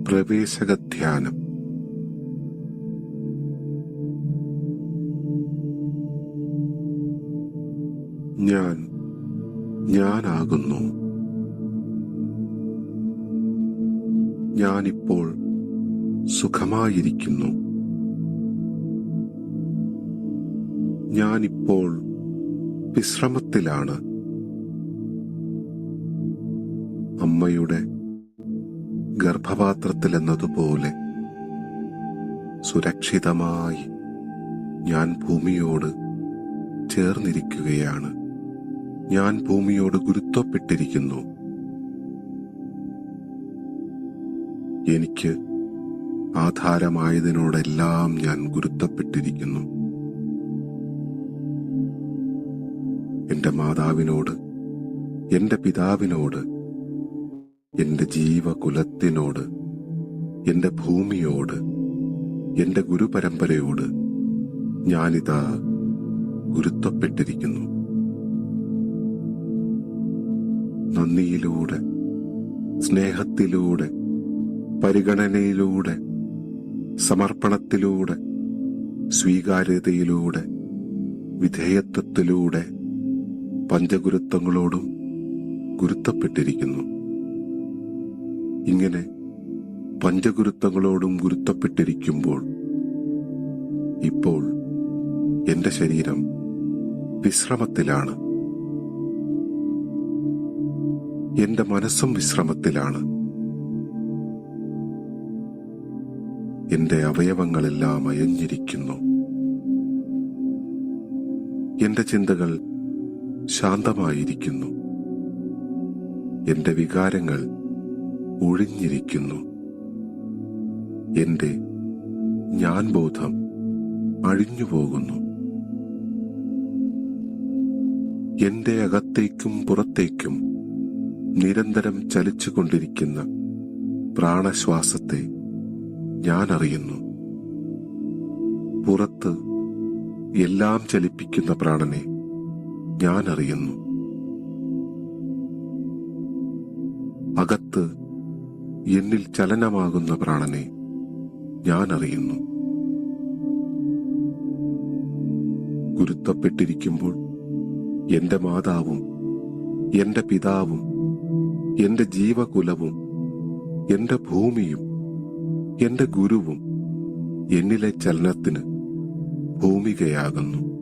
Speaker 3: പ്രവേശകധ്യാനം. ഞാനാകുന്നു. ഞാനിപ്പോൾ സുഖമായിരിക്കുന്നു. ഞാനിപ്പോൾ വിശ്രമത്തിലാണ്. അമ്മയുടെ ഗർഭപാത്രത്തിലെന്നതുപോലെ സുരക്ഷിതമായി ഞാൻ ഭൂമിയോട് ചേർന്നിരിക്കുകയാണ്. ഞാൻ ഭൂമിയോട് ഗുരുത്വപ്പെട്ടിരിക്കുന്നു. എനിക്ക് ആധാരമായതിനോടെല്ലാം ഞാൻ ഗുരുത്വപ്പെട്ടിരിക്കുന്നു. എന്റെ മാതാവിനോട്, എന്റെ പിതാവിനോട്, എന്റെ ജീവകുലത്തിനോട്, എന്റെ ഭൂമിയോട്, എന്റെ ഗുരുപരമ്പരയോട് ഞാനിതാ ഗുരുത്വപ്പെട്ടിരിക്കുന്നു. നന്ദിയിലൂടെ, സ്നേഹത്തിലൂടെ, പരിഗണനയിലൂടെ, സമർപ്പണത്തിലൂടെ, സ്വീകാര്യതയിലൂടെ, വിധേയത്വത്തിലൂടെ പഞ്ചഗുരുത്വങ്ങളോടും ഗുരുത്വപ്പെട്ടിരിക്കുന്നു. ഇങ്ങനെ പഞ്ചഗുരുത്വങ്ങളോടും ഗുരുത്വപ്പെട്ടിരിക്കുമ്പോൾ ഇപ്പോൾ എന്റെ ശരീരം വിശ്രമത്തിലാണ്. എന്റെ മനസ്സും വിശ്രമത്തിലാണ്. എന്റെ അവയവങ്ങളെല്ലാം അയഞ്ഞിരിക്കുന്നു. എന്റെ ചിന്തകൾ ശാന്തമായിരിക്കുന്നു. എന്റെ വികാരങ്ങൾ ഒഴിഞ്ഞിരിക്കുന്നു. എന്റെ ഞാൻ ബോധം അഴിഞ്ഞുപോകുന്നു. എന്റെ അകത്തേക്കും പുറത്തേക്കും നിരന്തരം ചലിച്ചുകൊണ്ടിരിക്കുന്ന പ്രാണശ്വാസത്തെ ഞാൻ അറിയുന്നു. പുറത്ത് എല്ലാം ചലിപ്പിക്കുന്ന പ്രാണനെ ഞാൻ അറിയുന്നു. അകത്ത് എന്നിൽ ചലനമാകുന്ന പ്രാണനെ ഞാൻ അറിയുന്നു. ഗുരുത്വപ്പെട്ടിരിക്കുമ്പോൾ എന്റെ മാതാവും, എന്റെ പിതാവും, എന്റെ ജീവകുലവും, എന്റെ ഭൂമിയും, എന്റെ ഗുരുവും എന്നിലെ ചലനത്തിന് ഭൂമികയാകുന്നു.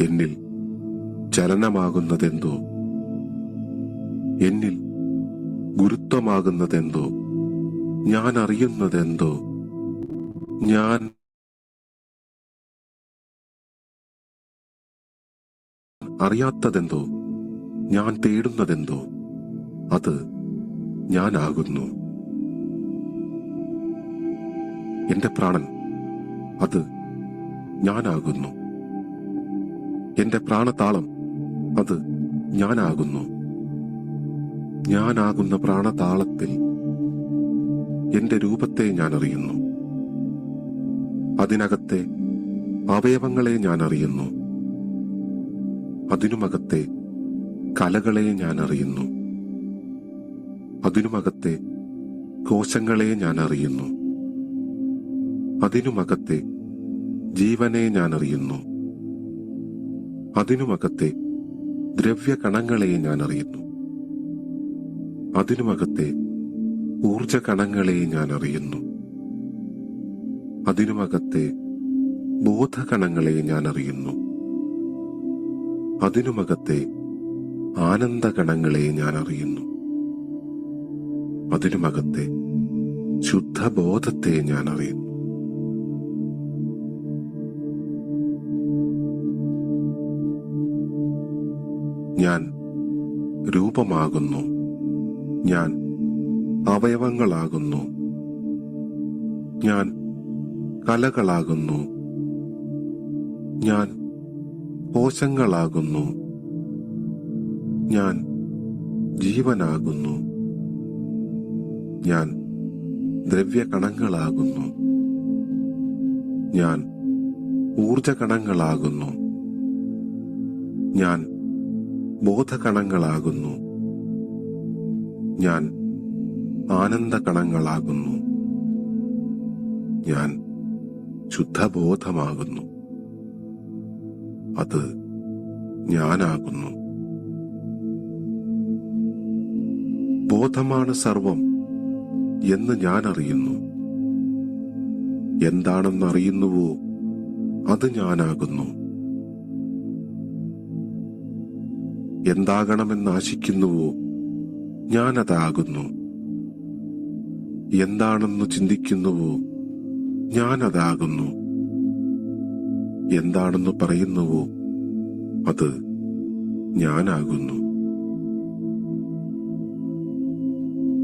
Speaker 3: എന്നിൽ ചലനമാകുന്നതെന്തോ, എന്നിൽ ഗുരുത്വമാകുന്നതെന്തോ, ഞാൻ അറിയുന്നതെന്തോ, ഞാൻ അറിയാത്തതെന്തോ, ഞാൻ തേടുന്നതെന്തോ, അത് ഞാനാകുന്നു. എന്റെ പ്രാണൻ, അത് ഞാനാകുന്നു. എന്റെ പ്രാണതാളം, അത് ഞാനാകുന്നു. ഞാനാകുന്ന പ്രാണതാളത്തിൽ എന്റെ രൂപത്തെ ഞാൻ അറിയുന്നു. അതിനകത്തെ അവയവങ്ങളെ ഞാൻ അറിയുന്നു. അതിനുമകത്തെ കലകളെ ഞാൻ അറിയുന്നു. അതിനുമകത്തെ കോശങ്ങളെ ഞാൻ അറിയുന്നു. അതിനുമകത്തെ ജീവനെ ഞാൻ അറിയുന്നു. അതിനുമകത്തെ ദ്രവ്യകണങ്ങളെ ഞാൻ അറിയുന്നു. അതിനുമകത്തെ ഊർജകണങ്ങളെ ഞാൻ അറിയുന്നു. അതിനുമകത്തെ ബോധകണങ്ങളെ ഞാൻ അറിയുന്നു. അതിനുമകത്തെ ആനന്ദകണങ്ങളെ ഞാൻ അറിയുന്നു. അതിനുമകത്തെ ശുദ്ധബോധത്തെ ഞാൻ അറിയുന്നു. ഞാൻ രൂപമാകുന്നു. ഞാൻ അവയവങ്ങളാകുന്നു. ഞാൻ കലകളാകുന്നു. ഞാൻ കോശങ്ങളാകുന്നു. ഞാൻ ജീവനാകുന്നു. ഞാൻ ദ്രവ്യകണങ്ങളാകുന്നു. ഞാൻ ഊർജകണങ്ങളാകുന്നു. ഞാൻ ബോധകണങ്ങളാകുന്നു. ഞാൻ ആനന്ദകണങ്ങളാകുന്നു. ഞാൻ ശുദ്ധബോധമാകുന്നു. അത് ഞാനാകുന്നു. ബോധമാണ് സർവം എന്ന് ഞാൻ അറിയുന്നു. എന്താണെന്നറിയുന്നുവോ അത് ഞാനാകുന്നു. എന്താകണമെന്ന് ആശിക്കുന്നുവോ ഞാനതാകുന്നു. എന്താണെന്ന് ചിന്തിക്കുന്നുവോ ഞാനതാകുന്നു. എന്താണെന്ന് പറയുന്നുവോ അത് ഞാനാകുന്നു.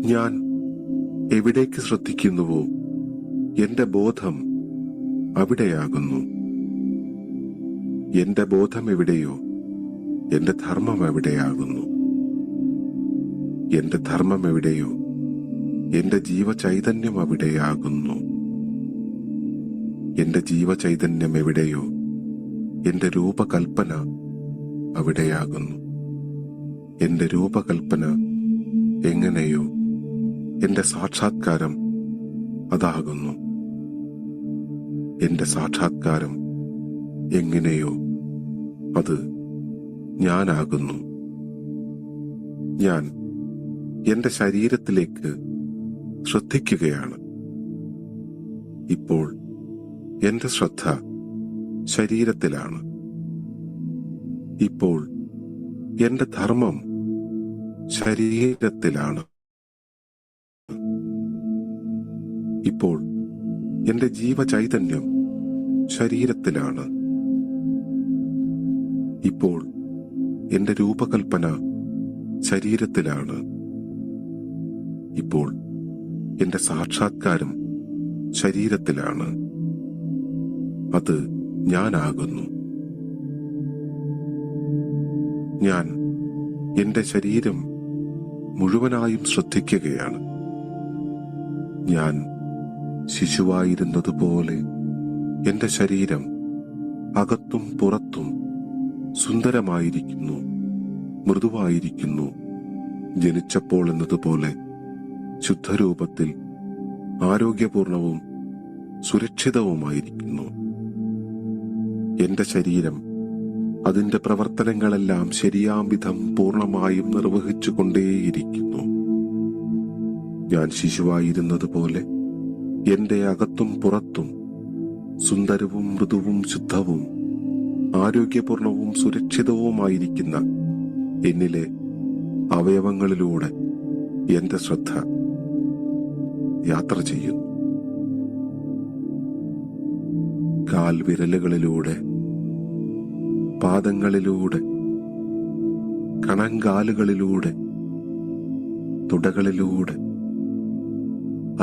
Speaker 3: ഞാൻ എവിടേക്ക് ശ്രദ്ധിക്കുന്നുവോ എന്റെ ബോധം അവിടെയാകുന്നു. എന്റെ ബോധം എവിടെയോ എന്റെ ധർമ്മം എവിടെയാകുന്നു. എന്റെ ധർമ്മം എവിടെയോ എന്റെ ജീവചൈതന്യം അവിടെയാകുന്നു. എന്റെ ജീവചൈതന്യം എവിടെയോ എന്റെ രൂപകൽപ്പന അവിടെയാകുന്നു. എന്റെ രൂപകൽപ്പന എങ്ങനെയോ എന്റെ സാക്ഷാത്കാരം അതാകുന്നു. എന്റെ സാക്ഷാത്കാരം എങ്ങനെയോ അത് ഞാനാകുന്നു. ഞാൻ എന്റെ ശരീരത്തിലേക്ക് ശ്രദ്ധിക്കുകയാണ്. ഇപ്പോൾ എന്റെ ശ്രദ്ധ ശരീരത്തിലാണ്. ഇപ്പോൾ എന്റെ ധർമ്മം ശരീരത്തിലാണ്. ഇപ്പോൾ എന്റെ ജീവചൈതന്യം ശരീരത്തിലാണ്. ഇപ്പോൾ എന്റെ രൂപകൽപ്പന ശരീരത്തിലാണ്. ഇപ്പോൾ എന്റെ സാക്ഷാത്കാരം ശരീരത്തിലാണ്. അത് ഞാനാകുന്നു. ഞാൻ എന്റെ ശരീരം മുഴുവനായും ശ്രദ്ധിക്കുകയാണ്. ഞാൻ ശിശുവായിരുന്നതുപോലെ എന്റെ ശരീരം അകത്തും പുറത്തും സുന്ദരമായിരിക്കുന്നു, മൃദുവായിരിക്കുന്നു. ജനിച്ചപ്പോൾ എന്നതുപോലെ ശുദ്ധരൂപത്തിൽ ആരോഗ്യപൂർണവും സുരക്ഷിതവുമായിരിക്കുന്നു. എന്റെ ശരീരം അതിന്റെ പ്രവർത്തനങ്ങളെല്ലാം ശരിയാം വിധം പൂർണ്ണമായും നിർവഹിച്ചുകൊണ്ടേയിരിക്കുന്നു. ഞാൻ ശിശുവായിരുന്നതുപോലെ എന്റെ അകത്തും പുറത്തും സുന്ദരവും മൃദുവും ശുദ്ധവും ആരോഗ്യപൂർണവും സുരക്ഷിതവുമായിരിക്കുന്ന എന്നിലെ അവയവങ്ങളിലൂടെ എന്റെ ശ്രദ്ധ യാത്ര ചെയ്യുന്നു. കാൽവിരലുകളിലൂടെ, പാദങ്ങളിലൂടെ, കണങ്കാലുകളിലൂടെ, തുടകളിലൂടെ,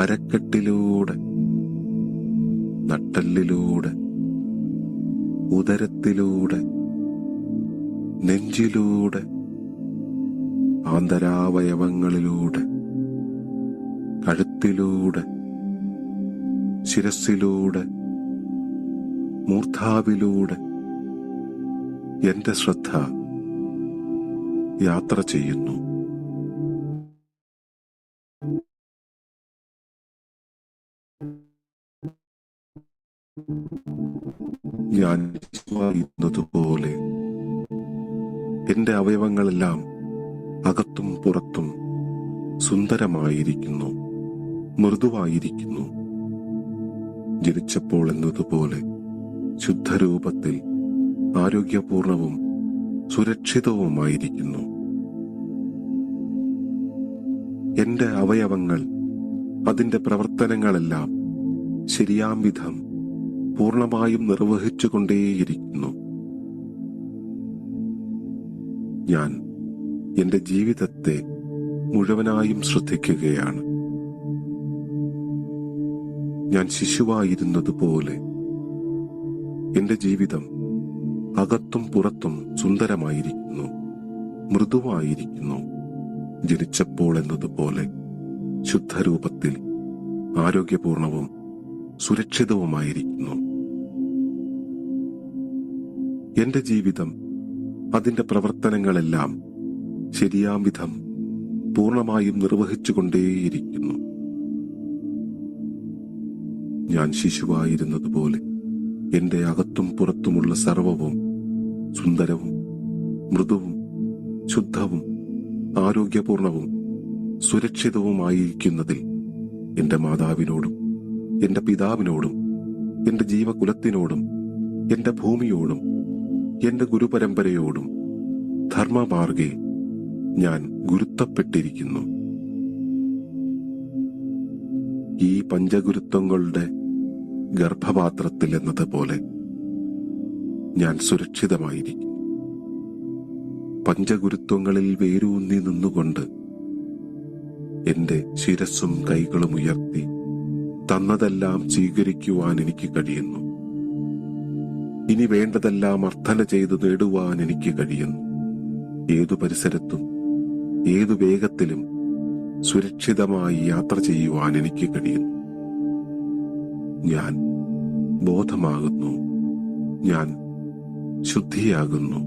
Speaker 3: അരക്കെട്ടിലൂടെ, നട്ടെല്ലിലൂടെ, ഉദരത്തിലൂടെ, നെഞ്ചിലൂടെ, ആന്തരാവയവങ്ങളിലൂടെ, കഴുത്തിലൂടെ, ശിരസ്സിലൂടെ, മൂർധാവിലൂടെ എന്റെ ശ്രദ്ധ യാത്ര ചെയ്യുന്നു. ഞാൻ ശിശുവായിരുന്നതുപോലെ എന്റെ അവയവങ്ങളെല്ലാം അകത്തും പുറത്തും സുന്ദരമായിരിക്കുന്നു, മൃദുവായിരിക്കുന്നു. ജനിച്ചപ്പോൾ എന്നതുപോലെ ശുദ്ധരൂപത്തിൽ ആരോഗ്യപൂർണവും സുരക്ഷിതവുമായിരിക്കുന്നു. എന്റെ അവയവങ്ങൾ അതിന്റെ പ്രവർത്തനങ്ങളെല്ലാം ശരിയാം വിധം പൂർണ്ണമായും നിർവഹിച്ചുകൊണ്ടേയിരിക്കുന്നു. ഞാൻ എന്റെ ജീവിതത്തെ മുഴുവനായും ശ്രദ്ധിക്കുകയാണ്. ഞാൻ ശിശുവായിരുന്നതുപോലെ എന്റെ ജീവിതം അകത്തും പുറത്തും സുന്ദരമായിരിക്കുന്നു, മൃദുവായിരിക്കുന്നു. ജനിച്ചപ്പോൾ എന്നതുപോലെ ശുദ്ധരൂപത്തിൽ ആരോഗ്യപൂർണവും സുരക്ഷിതവുമായിരിക്കുന്നു. എന്റെ ജീവിതം അതിന്റെ പ്രവർത്തനങ്ങളെല്ലാം ശരിയാം വിധം പൂർണ്ണമായും നിർവഹിച്ചുകൊണ്ടേയിരിക്കുന്നു. ഞാൻ ശിശുവായിരുന്നതുപോലെ എന്റെ അകത്തും പുറത്തുമുള്ള സർവവും സുന്ദരവും മൃദുവും ശുദ്ധവും ആരോഗ്യപൂർണവും സുരക്ഷിതവുമായിരിക്കുന്നതിൽ എന്റെ മാതാവിനോടും എന്റെ പിതാവിനോടും എന്റെ ജീവകുലത്തിനോടും എന്റെ ഭൂമിയോടും എന്റെ ഗുരുപരമ്പരയോടും ധർമ്മമാർഗേ ഞാൻ ഗുരുത്വപ്പെട്ടിരിക്കുന്നു. ഈ പഞ്ചഗുരുത്വങ്ങളുടെ ഗർഭപാത്രത്തിൽ എന്നതുപോലെ ഞാൻ സുരക്ഷിതമായിരിക്കും. പഞ്ചഗുരുത്വങ്ങളിൽ വേരൂന്നി നിന്നുകൊണ്ട് എന്റെ ശിരസ്സും കൈകളും ഉയർത്തി തന്നതെല്ലാം സ്വീകരിക്കുവാൻ എനിക്ക് കഴിയുന്നു. ഇനി വേണ്ടതെല്ലാം അർത്ഥന ചെയ്തു നേടുവാൻ എനിക്ക് കഴിയുന്നു. ഏതു പരിസരത്തും ഏതു വേഗത്തിലും സുരക്ഷിതമായി യാത്ര ചെയ്യുവാൻ എനിക്ക് കഴിയുന്നു. ഞാൻ ബോധമാകുന്നു, ഞാൻ ശുദ്ധിയാകുന്നു,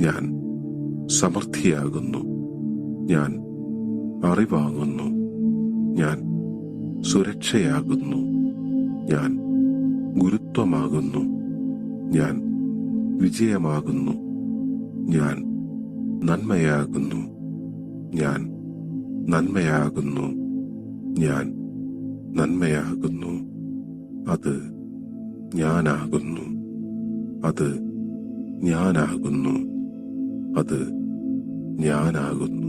Speaker 3: ഞാൻ സമൃദ്ധിയാകുന്നു, ഞാൻ അറിവാകുന്നു, ഞാൻ സുരക്ഷയാകുന്നു, ഞാൻ ഗുരുത്വമാകുന്നു, ഞാൻ വിജയമാകുന്നു, ഞാൻ നന്മയാകുന്നു, ഞാൻ നന്മയാകുന്നു, ഞാൻ നന്മയാകുന്നു. അത് ഞാനാകുന്നു, അത് ഞാനാകുന്നു, അത് ഞാനാകുന്നു.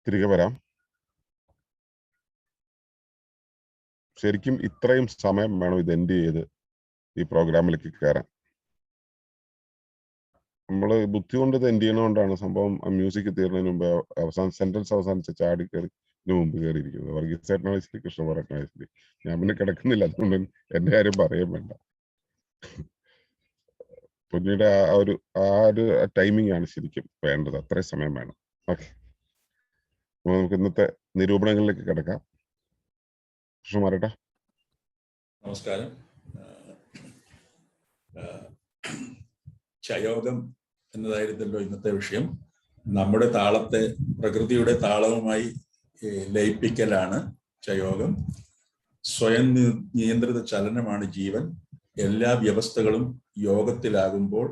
Speaker 4: തിരികെ വരാം. ശരിക്കും ഇത്രയും സമയം വേണം ഇത് എൻഡ് ചെയ്ത് ഈ പ്രോഗ്രാമിലേക്ക് കയറാൻ. നമ്മള് ബുദ്ധി കൊണ്ട് ഇത് എൻഡ് ചെയ്യണോണ്ടാണ് സംഭവം മ്യൂസിക് തീർന്നതിന് മുമ്പ് സെന്റൻസ് അവസാനിച്ച് ചാടി കയറി മുമ്പ് കയറിയിരിക്കുന്നത്. വർഗീസേട്ടനാവശ്യത്തി കൃഷ്ണപരനാവശ്യത്തി ഞാൻ പിന്നെ കിടക്കുന്നില്ല, അതുകൊണ്ട് എന്റെ കാര്യം പറയാൻ വേണ്ട. പിന്നീട് ആ ഒരു ടൈമിംഗ് ആണ് ശരിക്കും വേണ്ടത്. അത്രയും സമയം വേണം. ഓക്കെ, നമുക്ക് ഇന്നത്തെ നിരൂപണങ്ങളിലേക്ക് കിടക്കാം. കൃഷ്ണമാരേട്ടാ.
Speaker 5: നമസ്കാരം. ക്ഷയോഗം എന്നതായിരുന്നല്ലോ ഇന്നത്തെ വിഷയം. നമ്മുടെ താളത്തെ പ്രകൃതിയുടെ താളവുമായി ലയിപ്പിക്കലാണ് ക്ഷയോഗം. സ്വയം നിയന്ത്രിത ചലനമാണ് ജീവൻ. എല്ലാ വ്യവസ്ഥകളും യോഗത്തിലാകുമ്പോൾ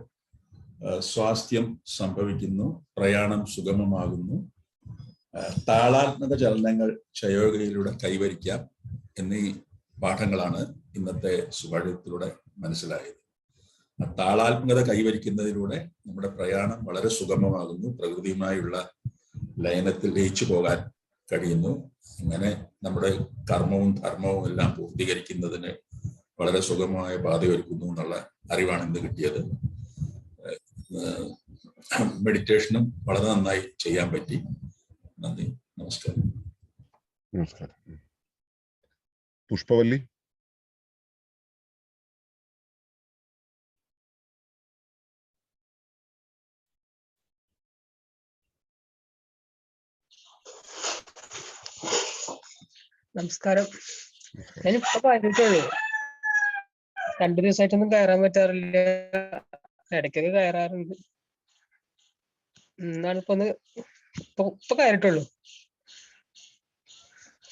Speaker 5: സ്വാസ്ഥ്യം സംഭവിക്കുന്നു, പ്രയാണം സുഗമമാകുന്നു. താളാത്മക ചലനങ്ങൾ ക്ഷയോഗയിലൂടെ കൈവരിക്കാം എന്നീ പാഠങ്ങളാണ് ഇന്നത്തെ സുഭാഷിതത്തിലൂടെ മനസ്സിലായത്. താളാത്മകത കൈവരിക്കുന്നതിലൂടെ നമ്മുടെ പ്രയാണം വളരെ സുഗമമാകുന്നു, പ്രകൃതിയുമായുള്ള ലയനത്തിൽ ലയിച്ചു പോകാൻ കഴിയുന്നു. അങ്ങനെ നമ്മുടെ കർമ്മവും ധർമ്മവും എല്ലാം പൂർത്തീകരിക്കുന്നതിന് വളരെ സുഗമമായ പാതയൊരുക്കുന്നു എന്നുള്ള അറിവാണ് ഇന്ന് കിട്ടിയത്. മെഡിറ്റേഷനും വളരെ നന്നായി ചെയ്യാൻ പറ്റി. നന്ദി, നമസ്കാരം.
Speaker 4: നമസ്കാരം. പുഷ്പവല്ലി.
Speaker 6: നമസ്കാരം. ഞാനിപ്പോ കയറിയിട്ടുള്ളൂ. 2 ദിവസമായിട്ടൊന്നും കയറാൻ പറ്റാറില്ല. ഇടയ്ക്കൊക്കെ കയറാറുണ്ട്. എന്നാണിപ്പോ ഇപ്പൊ കയറിയിട്ടുള്ളൂ.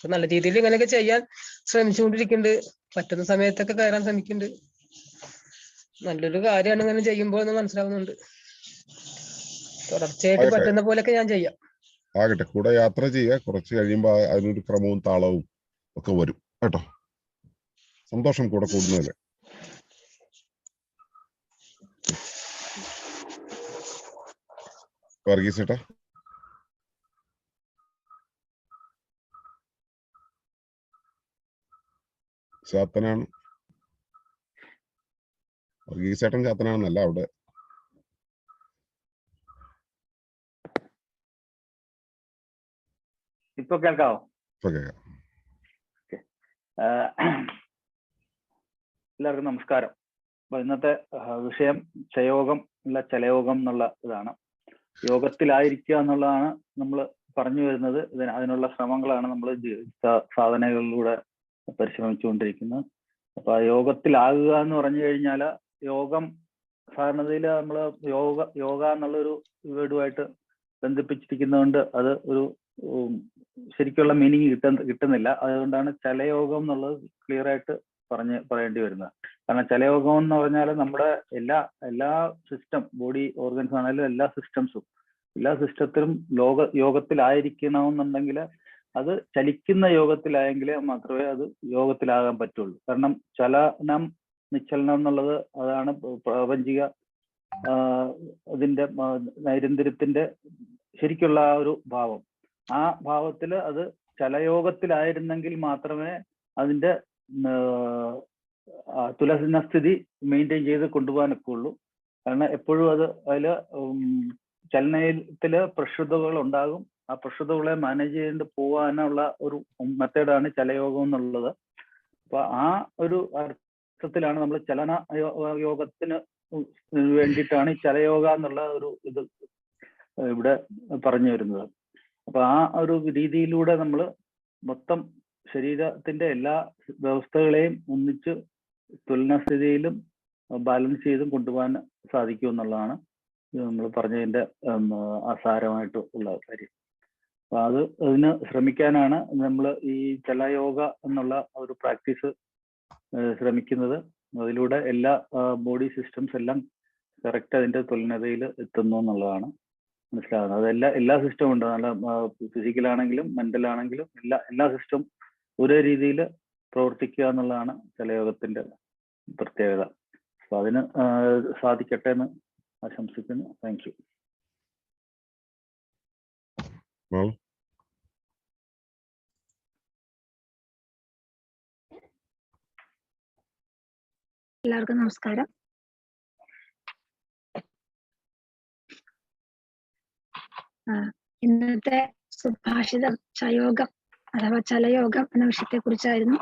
Speaker 6: നല്ല രീതിയിൽ ഇങ്ങനെയൊക്കെ ചെയ്യാൻ ശ്രമിച്ചുകൊണ്ടിരിക്കുന്നുണ്ട്. പറ്റുന്ന സമയത്തൊക്കെ കയറാൻ ശ്രമിക്കുന്നുണ്ട്. നല്ലൊരു കാര്യമാണ് ഇങ്ങനെ ചെയ്യുമ്പോൾ എന്ന് മനസ്സിലാവുന്നുണ്ട്. തുടർച്ചയായിട്ട്
Speaker 4: ആകട്ടെ
Speaker 6: പറ്റുന്ന പോലെയൊക്കെ ഞാൻ ചെയ്യാം.
Speaker 4: ആകട്ടെ, കൂടെ യാത്ര ചെയ്യുക. കുറച്ച് കഴിയുമ്പോൾ അതിനൊരു ക്രമവും താളവും ഒക്കെ വരും കേട്ടോ. സന്തോഷം കൂടെ കൂടുന്നതില്. വർഗീസ് ചേട്ടാ. ചാത്തനാണ് വർഗീസ് ചേട്ടൻ, ചാത്തനാണെന്നല്ല അവിടെ.
Speaker 7: ഇപ്പൊ കേൾക്കാവോ?
Speaker 4: ഇപ്പൊ കേൾക്കാം.
Speaker 7: എല്ലാവർക്കും നമസ്കാരം. അപ്പൊ ഇന്നത്തെ വിഷയം ക്ഷയയോഗം അല്ല ചലയോഗം എന്നുള്ള ഇതാണ്. യോഗത്തിലായിരിക്കുക എന്നുള്ളതാണ് നമ്മൾ പറഞ്ഞു വരുന്നത്. അതിനുള്ള ശ്രമങ്ങളാണ് നമ്മൾ സാധനകളിലൂടെ പരിശ്രമിച്ചുകൊണ്ടിരിക്കുന്നത്. അപ്പൊ ആ യോഗത്തിലാകുക എന്ന് പറഞ്ഞു കഴിഞ്ഞാൽ, യോഗം സാധാരണതയിൽ നമ്മൾ യോഗ എന്നുള്ളൊരു വേർഡുമായിട്ട് ബന്ധിപ്പിച്ചിരിക്കുന്നതുകൊണ്ട് അത് ഒരു ശരിക്കുള്ള മീനിങ് കിട്ടുന്നില്ല. അതുകൊണ്ടാണ് ചലയോഗം എന്നുള്ളത് ക്ലിയർ ആയിട്ട് പറയേണ്ടി വരുന്നത്. കാരണം ചലയോഗം എന്ന് പറഞ്ഞാൽ നമ്മുടെ എല്ലാ സിസ്റ്റം, ബോഡി ഓർഗൻസ് ആണെങ്കിലും എല്ലാ സിസ്റ്റത്തിലും യോഗത്തിലായിരിക്കണമെന്നുണ്ടെങ്കിൽ അത് ചലിക്കുന്ന യോഗത്തിലായെങ്കിൽ മാത്രമേ അത് യോഗത്തിലാകാൻ പറ്റുള്ളൂ. കാരണം ചലനം നിശ്ചലനം എന്നുള്ളത് അതാണ് പ്രാപഞ്ചിക അതിന്റെ നൈരന്തര്യത്തിന്റെ ശരിക്കുള്ള ആ ഒരു ഭാവം. ആ ഭാവത്തിൽ അത് ചലയോഗത്തിലായിരുന്നെങ്കിൽ മാത്രമേ അതിന്റെ തുലനസ്ഥിതി മെയിൻറ്റെയിൻ ചെയ്ത് കൊണ്ടുപോകാനൊക്കെ ഉള്ളൂ. കാരണം എപ്പോഴും അതില് ചലനത്തില് പ്രക്ഷുബ്ധതകൾ ഉണ്ടാകും. ആ പ്രക്ഷുബ്ധതകളെ മാനേജ് ചെയ്ത് പോകാനുള്ള ഒരു മെത്തേഡാണ് ചലയോഗം എന്നുള്ളത്. അപ്പൊ ആ ഒരു അർത്ഥത്തിലാണ് നമ്മൾ ചലന യോഗത്തിന് വേണ്ടിയിട്ടാണ് ഈ ചലയോഗ എന്നുള്ള ഒരു ഇത് ഇവിടെ പറഞ്ഞു വരുന്നത്. അപ്പൊ ആ ഒരു രീതിയിലൂടെ നമ്മൾ മൊത്തം ശരീരത്തിന്റെ എല്ലാ വ്യവസ്ഥകളെയും ഒന്നിച്ച് തുലനസ്ഥിതിയിലും ബാലൻസ് ചെയ്തും കൊണ്ടുപോകാൻ സാധിക്കും എന്നുള്ളതാണ് നമ്മൾ പറഞ്ഞതിന്റെ ആസാരമായിട്ട് ഉള്ള കാര്യം. അപ്പൊ അതിന് ശ്രമിക്കാനാണ് നമ്മൾ ഈ ചലയോഗ എന്നുള്ള ഒരു പ്രാക്ടീസ് ശ്രമിക്കുന്നത്. അതിലൂടെ എല്ലാ ബോഡി സിസ്റ്റംസ് എല്ലാം കറക്റ്റ് അതിന്റെ തുലനതയിൽ എത്തുന്നു എന്നുള്ളതാണ് മനസ്സിലാകുന്നത്. അതെല്ലാ എല്ലാ സിസ്റ്റവും ഉണ്ട്. നല്ല ഫിസിക്കലാണെങ്കിലും മെന്റലാണെങ്കിലും എല്ലാ സിസ്റ്റവും ഒരേ രീതിയിൽ പ്രവർത്തിക്കുക എന്നുള്ളതാണ് ചലയോഗത്തിന്റെ പ്രത്യേകത. അപ്പൊ അതിന് സാധിക്കട്ടെ എന്ന് ആശംസിക്കുന്നു. Thank you.
Speaker 1: എല്ലാവർക്കും നമസ്കാരം. ഇന്നത്തെ സുഭാഷിതം ചയോഗം അഥവാ ചലയോഗം എന്ന വിഷയത്തെ കുറിച്ചായിരുന്നു.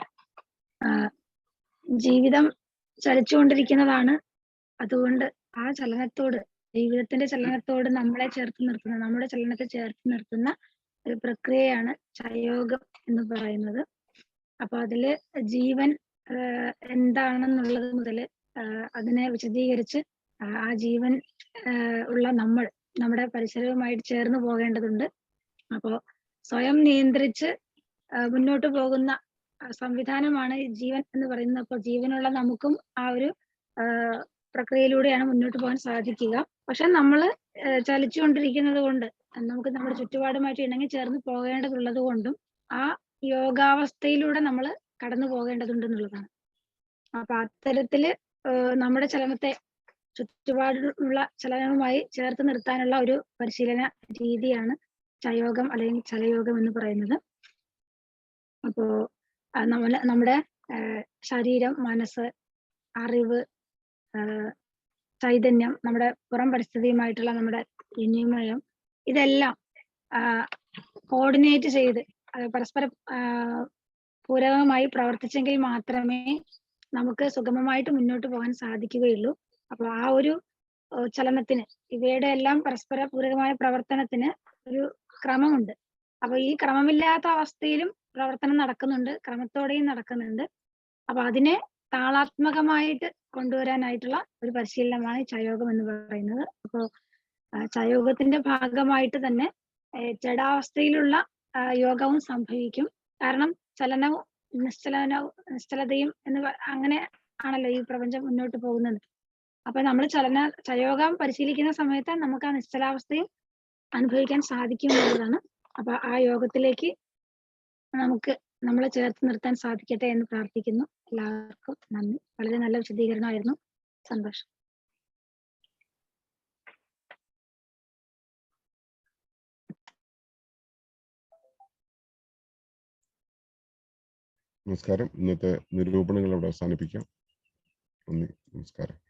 Speaker 1: ജീവിതം ചലിച്ചുകൊണ്ടിരിക്കുന്നതാണ്. അതുകൊണ്ട് ആ ചലനത്തോട്, ജീവിതത്തിന്റെ ചലനത്തോട് നമ്മളെ ചേർത്ത് നിർത്തുന്ന, നമ്മുടെ ചലനത്തെ ചേർത്ത് നിർത്തുന്ന ഒരു പ്രക്രിയയാണ് ചലയോഗം എന്ന് പറയുന്നത്. അപ്പൊ അതില് ജീവൻ എന്താണെന്നുള്ളത് മുതൽ അതിനെ വിശദീകരിച്ച് ആ ജീവൻ ഉള്ള നമ്മുടെ പരിസരവുമായിട്ട് ചേർന്ന് പോകേണ്ടതുണ്ട്. അപ്പോൾ സ്വയം നിയന്ത്രിച്ച് മുന്നോട്ട് പോകുന്ന സംവിധാനമാണ് ജീവൻ എന്ന് പറയുന്നത്. അപ്പോൾ ജീവനുള്ള നമുക്കും ആ ഒരു പ്രക്രിയയിലൂടെയാണ് മുന്നോട്ട് പോകാൻ സാധിക്കുക. പക്ഷെ നമ്മൾ ചലിച്ചുകൊണ്ടിരിക്കുന്നത് കൊണ്ട് നമുക്ക് നമ്മുടെ ചുറ്റുപാടുമായിട്ട് ഇണങ്ങി ചേർന്ന് പോകേണ്ടതുള്ളത് കൊണ്ടും ആ യോഗാവസ്ഥയിലൂടെ നമ്മൾ കടന്നു പോകേണ്ടതുണ്ട് എന്നുള്ളതാണ്. അപ്പൊ അത്തരത്തില് നമ്മുടെ ചലനത്തെ ചുറ്റുപാടുള്ള ചലനവുമായി ചേർത്ത് നിർത്താനുള്ള ഒരു പരിശീലന രീതിയാണ് ചയോഗം അല്ലെങ്കിൽ ചലയോഗം എന്ന് പറയുന്നത്. അപ്പോ നമ്മുടെ ശരീരം, മനസ്സ്, അറിവ്, ചൈതന്യം, നമ്മുടെ പുറം പരിസ്ഥിതിയുമായിട്ടുള്ള നമ്മുടെ വിനിമയം, ഇതെല്ലാം കോർഡിനേറ്റ് ചെയ്ത് പരസ്പരം പൂരകമായി പ്രവർത്തിച്ചെങ്കിൽ മാത്രമേ നമുക്ക് സുഗമമായിട്ട് മുന്നോട്ട് പോകാൻ സാധിക്കുകയുള്ളൂ. അപ്പോൾ ആ ഒരു ചലനത്തിന്, ഇവയുടെ എല്ലാം പരസ്പര പൂരകമായ പ്രവർത്തനത്തിന് ഒരു ക്രമമുണ്ട്. അപ്പൊ ഈ ക്രമമില്ലാത്ത അവസ്ഥയിലും പ്രവർത്തനം നടക്കുന്നുണ്ട്, ക്രമത്തോടെയും നടക്കുന്നുണ്ട്. അപ്പൊ അതിനെ താളാത്മകമായിട്ട് കൊണ്ടുവരാനായിട്ടുള്ള ഒരു പരിശീലനമാണ് ചയോഗം എന്ന് പറയുന്നത്. അപ്പോൾ ചയോഗത്തിന്റെ ഭാഗമായിട്ട് തന്നെ ജഡാവസ്ഥയിലുള്ള യോഗവും സംഭവിക്കും. കാരണം ചലനവും നിശ്ചലതയും അങ്ങനെ ആണല്ലോ ഈ പ്രപഞ്ചം മുന്നോട്ട് പോകുന്നത്. അപ്പൊ നമ്മൾ ചലയോഗം പരിശീലിക്കുന്ന സമയത്ത് നമുക്ക് ആ നിശ്ചലാവസ്ഥയും അനുഭവിക്കാൻ സാധിക്കും എന്നുള്ളതാണ്. അപ്പൊ ആ യോഗത്തിലേക്ക് നമുക്ക് നമ്മളെ ചേർത്ത് നിർത്താൻ സാധിക്കട്ടെ എന്ന് പ്രാർത്ഥിക്കുന്നു. എല്ലാവർക്കും നന്ദി. വളരെ നല്ല വിശദീകരണമായിരുന്നു. സന്തോഷം.
Speaker 4: നമസ്കാരം. ഇന്നത്തെ നിരൂപണങ്ങൾ അവിടെ അവസാനിപ്പിക്കാം. നന്ദി, നമസ്കാരം.